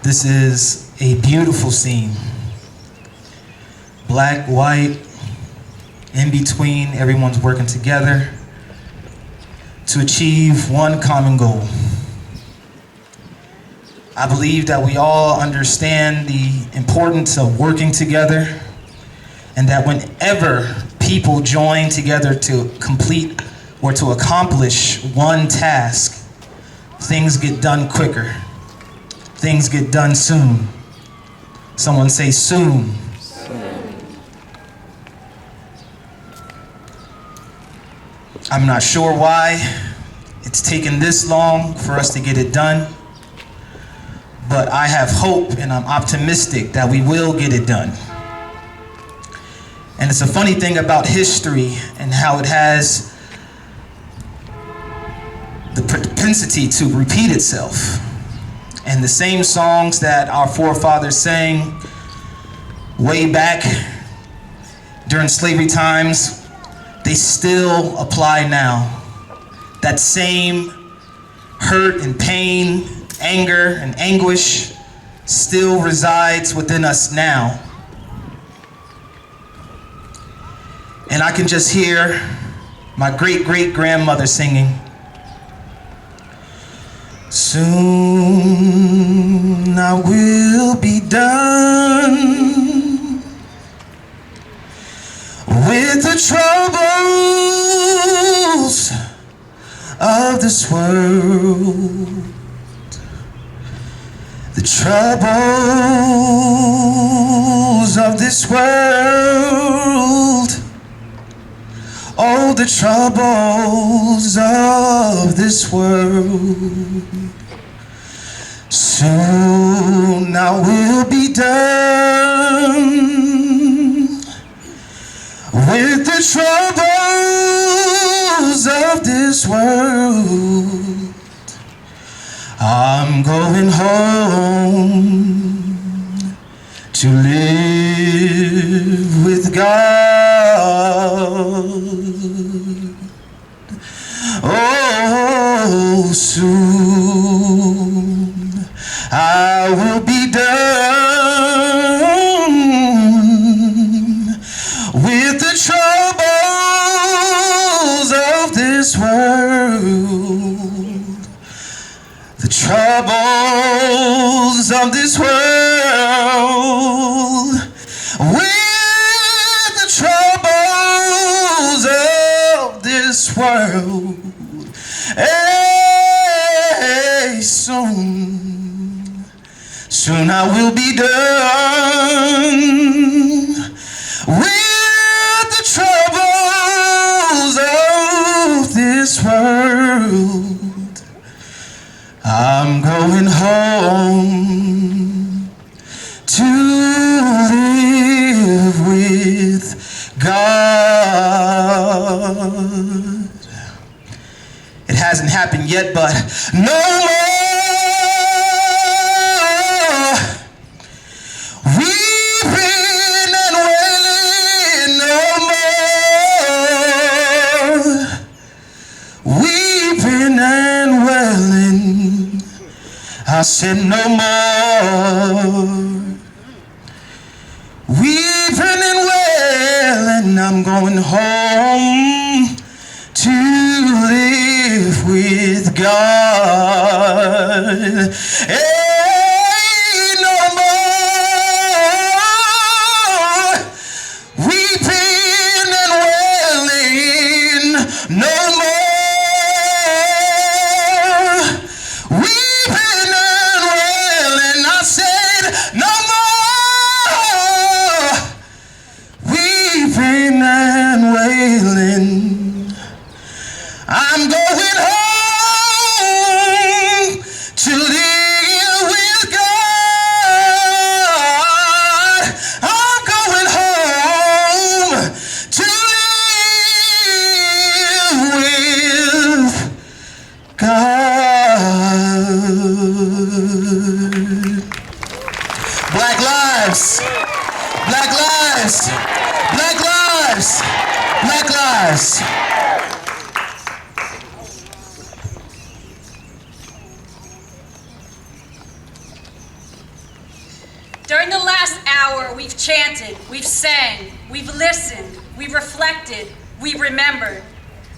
this is a beautiful scene. Black, white, in between, everyone's working together to achieve one common goal. I believe that we all understand the importance of working together, and that whenever people join together to complete or to accomplish one task, things get done quicker. Things get done soon. Someone say soon. I'm not sure why it's taken this long for us to get it done, but I have hope and I'm optimistic that we will get it done. And it's a funny thing about history and how it has the propensity to repeat itself. And the same songs that our forefathers sang way back during slavery times, they still apply now. That same hurt and pain, anger and anguish still resides within us now. And I can just hear my great-great-grandmother singing, "Soon I will be done with the troubles of this world, the troubles of this world. Oh, the troubles of this world. Soon I will be done with the troubles of this world. I'm going home to live with God. Oh, soon I will be done with the troubles of this world. The troubles of this world. With the troubles of this world. Hey, soon I will be done with the troubles of this world. I'm going home to live with God. It hasn't happened yet, but no more weeping and wailing, no more weeping and wailing. I said no more weeping and wailing. I'm going home to live with God. Ain't no more weeping and wailing. No more weeping and wailing. I said no more weeping and wailing. I'm going home to live lives! Black lives! Black lives! During the last hour, we've chanted, we've sang, we've listened, we've reflected, we've remembered.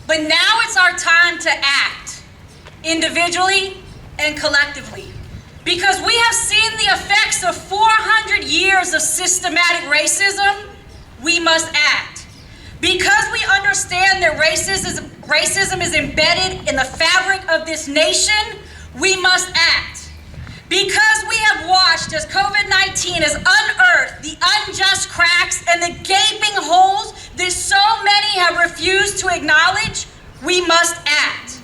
But now it's our time to act, individually and collectively. Because we have seen the effects of 400 years of systematic racism, we must act. Because we understand that racism is embedded in the fabric of this nation, we must act. Because we have watched as COVID-19 has unearthed the unjust cracks and the gaping holes that so many have refused to acknowledge, we must act.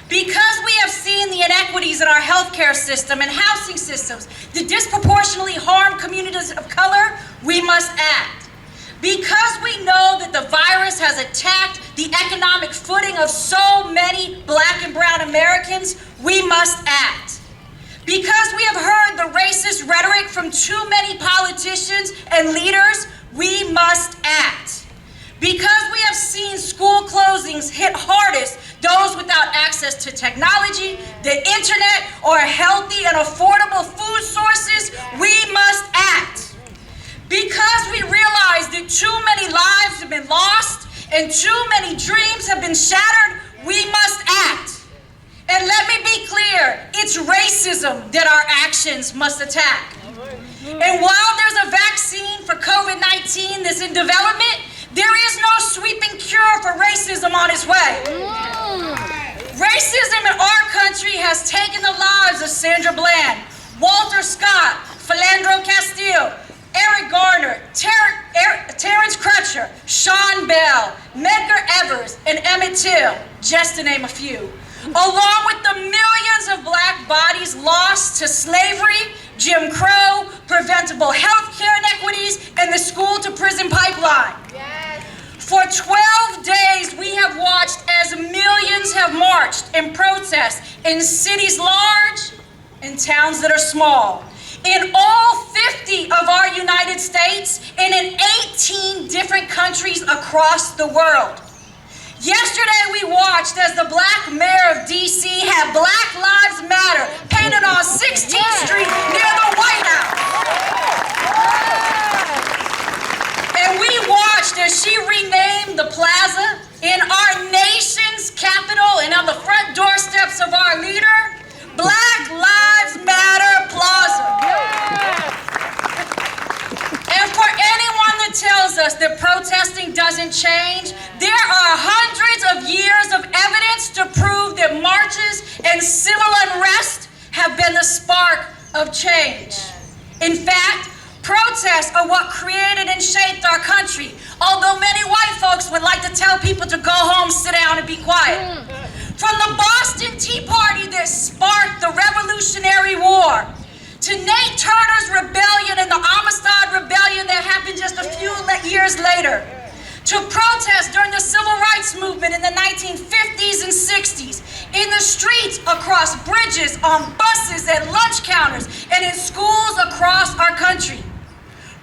Because we have seen the inequities in our healthcare system and housing systems that disproportionately harm communities of color, we must act. Because we know that the virus has attacked the economic footing of so many Black and brown Americans, we must act. Because we have heard the racist rhetoric from too many politicians and leaders, we must act. Because we have seen school closings hit hardest those without access to technology, the internet, or healthy and affordable food sources, we must act. Because we realize that too many lives have been lost and too many dreams have been shattered, we must act. And let me be clear, it's racism that our actions must attack. And while there's a vaccine for COVID-19 that's in development, there is no sweeping cure for racism on its way. Racism in our country has taken the lives of Sandra Bland, Walter Scott, Philandro Castile, Eric Garner, Terrence Crutcher, Sean Bell, Medgar Evers, and Emmett Till, just to name a few. Along with the millions of Black bodies lost to slavery, Jim Crow, preventable health care inequities, and the school-to-prison pipeline. Yes. For 12 days, we have watched as millions have marched and protest in cities large and towns that are small. In all 50 of our United States and in 18 different countries across the world. Yesterday we watched as the Black mayor of D.C. had Black Lives Matter painted on 16th Street near the White House. And we watched as she renamed the plaza in our nation's capital and on the front doorsteps of our leader, Black Lives Matter Plaza. And for anyone that tells us that protesting doesn't change, there are hundreds of years of evidence to prove that marches and civil unrest have been the spark of change. In fact, protests are what created and shaped our country, although many white folks would like to tell people to go home, sit down, and be quiet. From the Boston Tea Party that sparked the Revolutionary War, to Nate Turner's rebellion and the Amistad Rebellion that happened just a few years later, to protest during the Civil Rights Movement in the 1950s and 60s, in the streets, across bridges, on buses, at lunch counters, and in schools across our country.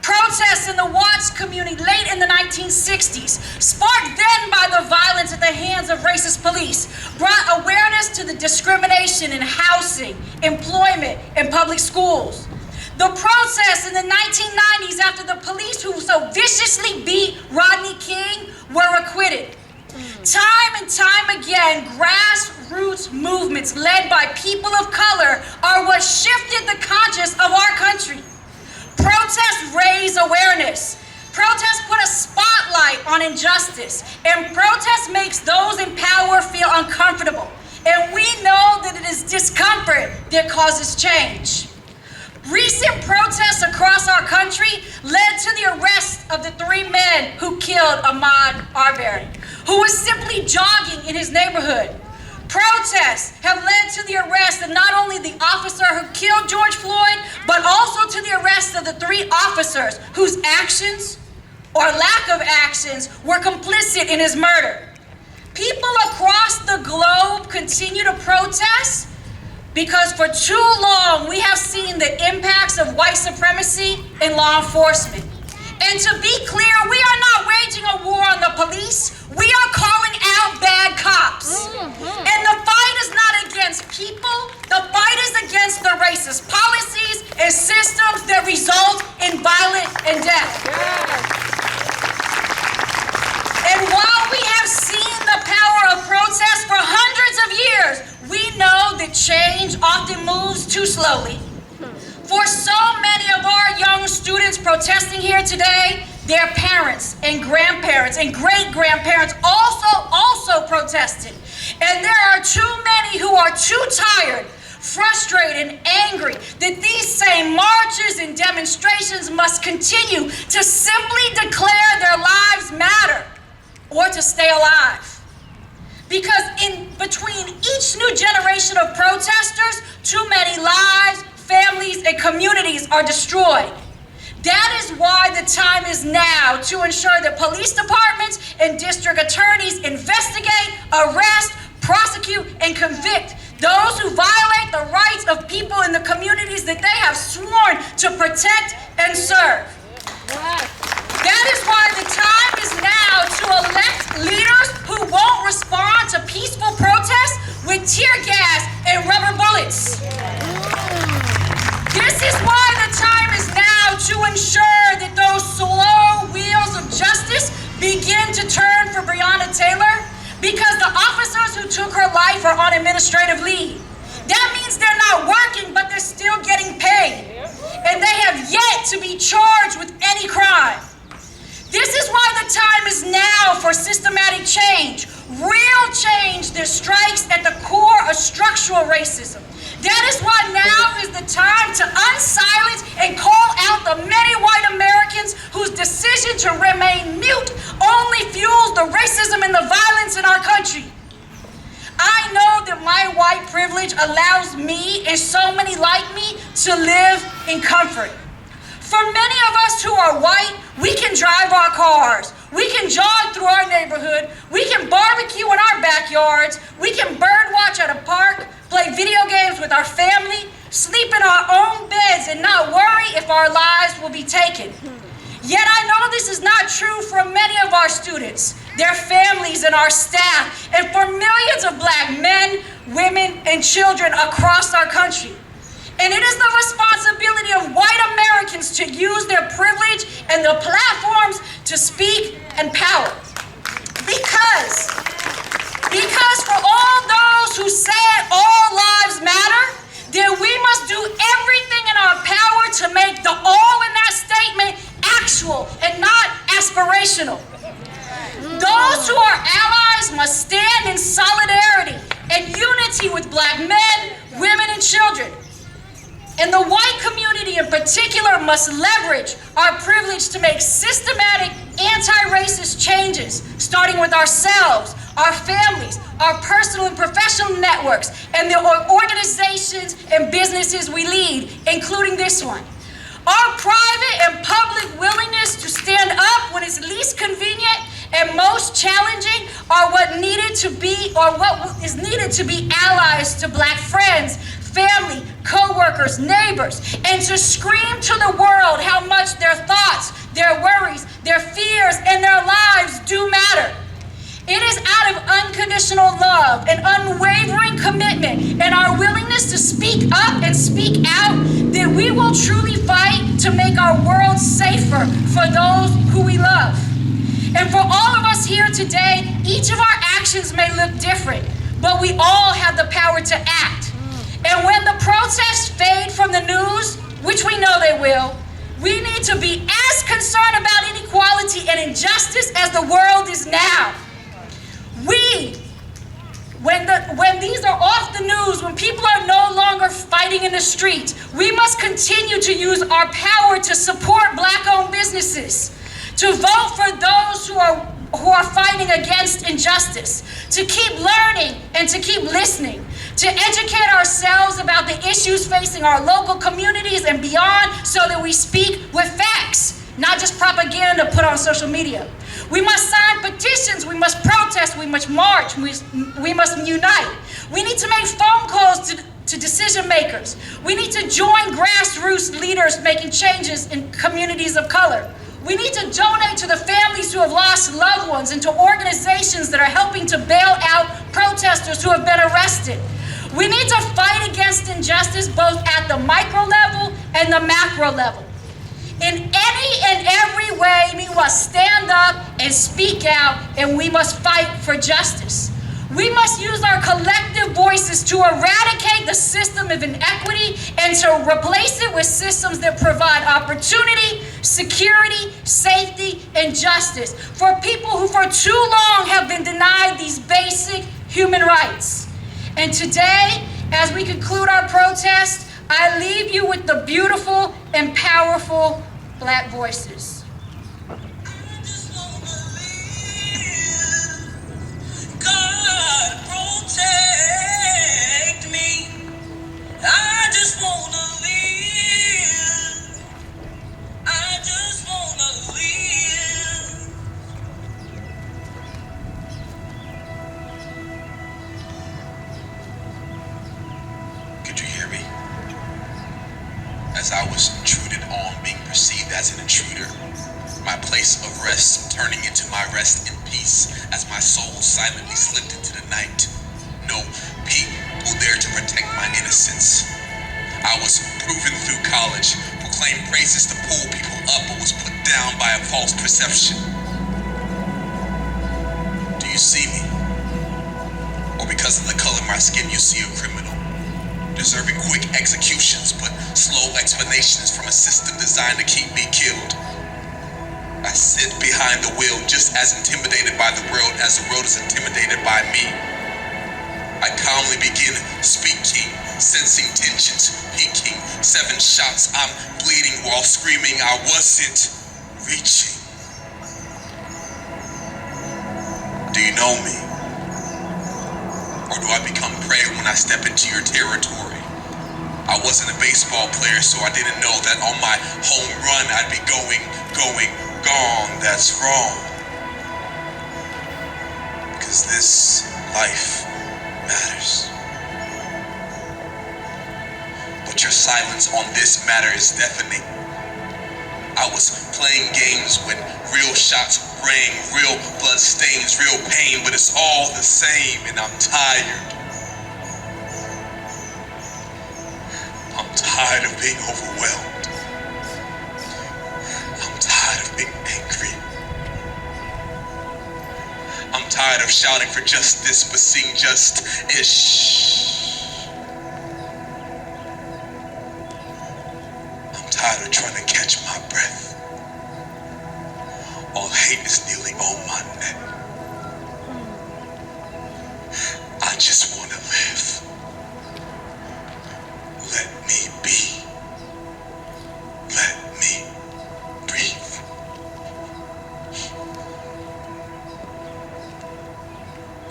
Protests in the Watts community late in the 1960s, sparked then by the violence at the hands of racist police, brought awareness to the discrimination in housing, employment, and public schools. The protests in the 1990s after the police who so viciously beat Rodney King were acquitted. Time and time again, grassroots movements led by people of color are what shifted the conscience of our country. Protests raise awareness. Protests put a spotlight on injustice. And protest makes those in power feel uncomfortable. And we know that it is discomfort that causes change. Recent protests across our country led to the arrest of the 3 men who killed Ahmaud Arbery, who was simply jogging in his neighborhood. Protests have led to the arrest of not only the officer who killed George Floyd, but also to the arrest of the 3 officers whose actions or lack of actions were complicit in his murder. People across the globe continue to protest because for too long we have seen the impacts of white supremacy in law enforcement. And to be clear, we are not waging a war on the police. We are calling out bad cops. And the fight is not against people. The fight is against the racist policies and systems that result in violence and death. And while we have seen the power of protest for hundreds of years, we know that change often moves too slowly. For so many of our young students protesting here today, their parents and grandparents and great-grandparents also protested. And there are too many who are too tired, frustrated, and angry that these same marches and demonstrations must continue to simply declare their lives matter or to stay alive. Because in between each new generation of protesters, too many lives, families, and communities are destroyed. That is why the time is now to ensure that police departments and district attorneys investigate, arrest, prosecute, and convict those who violate the rights of people in the communities that they have sworn to protect and serve. That is why the time is now to elect leaders who won't respond to peaceful protests with tear gas and rubber bullets. This is why the time is now to ensure that those slow wheels of justice begin to turn for Breonna Taylor, because the officers who took her life are on administrative leave. That means they're not working, but they're still getting paid. And they have yet to be charged with any crime. This is why the time is now for systematic change, real change that strikes at the core of structural racism. That is why now is the time to unsilence and call out the many white Americans whose decision to remain mute only fuels the racism and the violence in our country. I know that my white privilege allows me and so many like me to live in comfort. For many of us who are white, we can drive our cars, we can jog through our neighborhood, we can barbecue in our backyards, we can bird watch at a park, play video games with our family, sleep in our own beds and not worry if our lives will be taken. Yet I know this is not true for many of our students, their families, and our staff, and for millions of black men, women, and children across our country. And it is the responsibility of white Americans to use their privilege and the platforms to speak and power. Because for all those who said all lives matter, then we must do everything in our power to make the all in that statement actual and not aspirational. Those who are allies must stand in solidarity and unity with black men, women, and children. And the white community in particular must leverage our privilege to make systematic anti-racist changes, starting with ourselves, our families, our personal and professional networks, and the organizations and businesses we lead, including this one. Our private and public willingness to stand up when it's least convenient and most challenging are what is needed to be allies to black friends, family, co-workers, neighbors, and to scream to the world how much their thoughts, their worries, their fears, and their lives do matter. It is out of unconditional love and unwavering commitment and our willingness to speak up and speak out that we will truly fight to make our world safer for those who we love. And for all of us here today, each of our actions may look different, but we all have the power to act. And when the protests fade from the news, which we know they will, we need to be as concerned about inequality and injustice as the world is now. When these are off the news, when people are no longer fighting in the streets, we must continue to use our power to support black-owned businesses, to vote for those who are fighting against injustice, to keep learning and to keep listening, to educate ourselves about the issues facing our local communities and beyond so that we speak with facts, not just propaganda put on social media. We must sign petitions, we must protest, we must march, we must unite. We need to make phone calls to decision makers. We need to join grassroots leaders making changes in communities of color. We need to donate to the families who have lost loved ones and to organizations that are helping to bail out protesters who have been arrested. We need to fight against injustice both at the micro level and the macro level. In any and every way, we must stand up and speak out, and we must fight for justice. We must use our collective voices to eradicate the system of inequity and to replace it with systems that provide opportunity, security, safety, and justice for people who for too long have been denied these basic human rights. And today, as we conclude our protest, I leave you with the beautiful and powerful Black voices. God protect me. I just wanna live. I just wanna live. Could you hear me? As I was intruded on, being perceived as an intruder, my place of rest turning into my rest in peace, as my soul silently slipped into the night. No people there to protect my innocence. I was proven through college, proclaimed praises to pull people up, but was put down by a false perception. Do you see me? Or because of the color of my skin, you see a criminal, deserving quick executions, but slow explanations from a system designed to keep me killed. I sit behind the wheel just as intimidated by the world as the world is intimidated by me. I calmly begin speaking, sensing tensions peaking. 7 shots, I'm bleeding while screaming I wasn't reaching. Do you know me? Or do I become prey when I step into your territory? I wasn't a baseball player, so I didn't know that on my home run I'd be going, gone. That's wrong. Because this life matters. But your silence on this matter is deafening. I was playing games when real shots rang, real blood stains, real pain, but it's all the same, and I'm tired. I'm tired of being overwhelmed. I'm tired of being angry. I'm tired of shouting for justice, but seeing just-ish. I'm tired of trying to catch my breath. All hate is kneeling on my neck. I just want to live. Let me be. Let me breathe.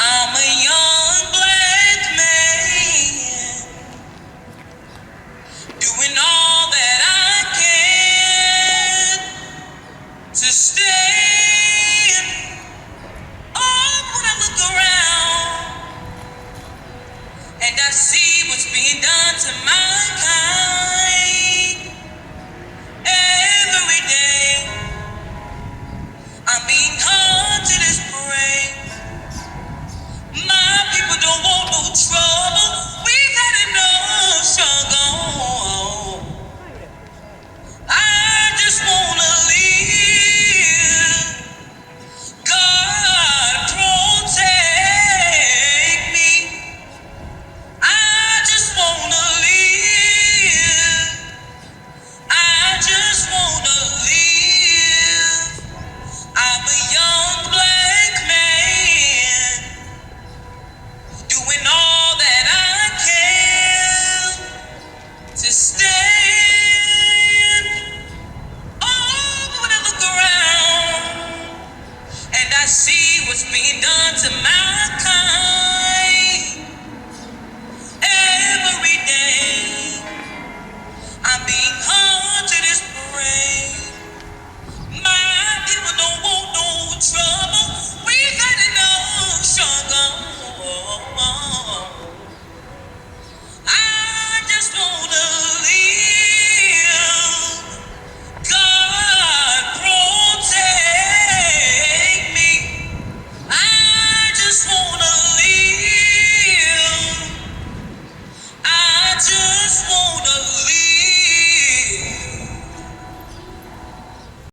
I'm a young black man, doing all that I can to stay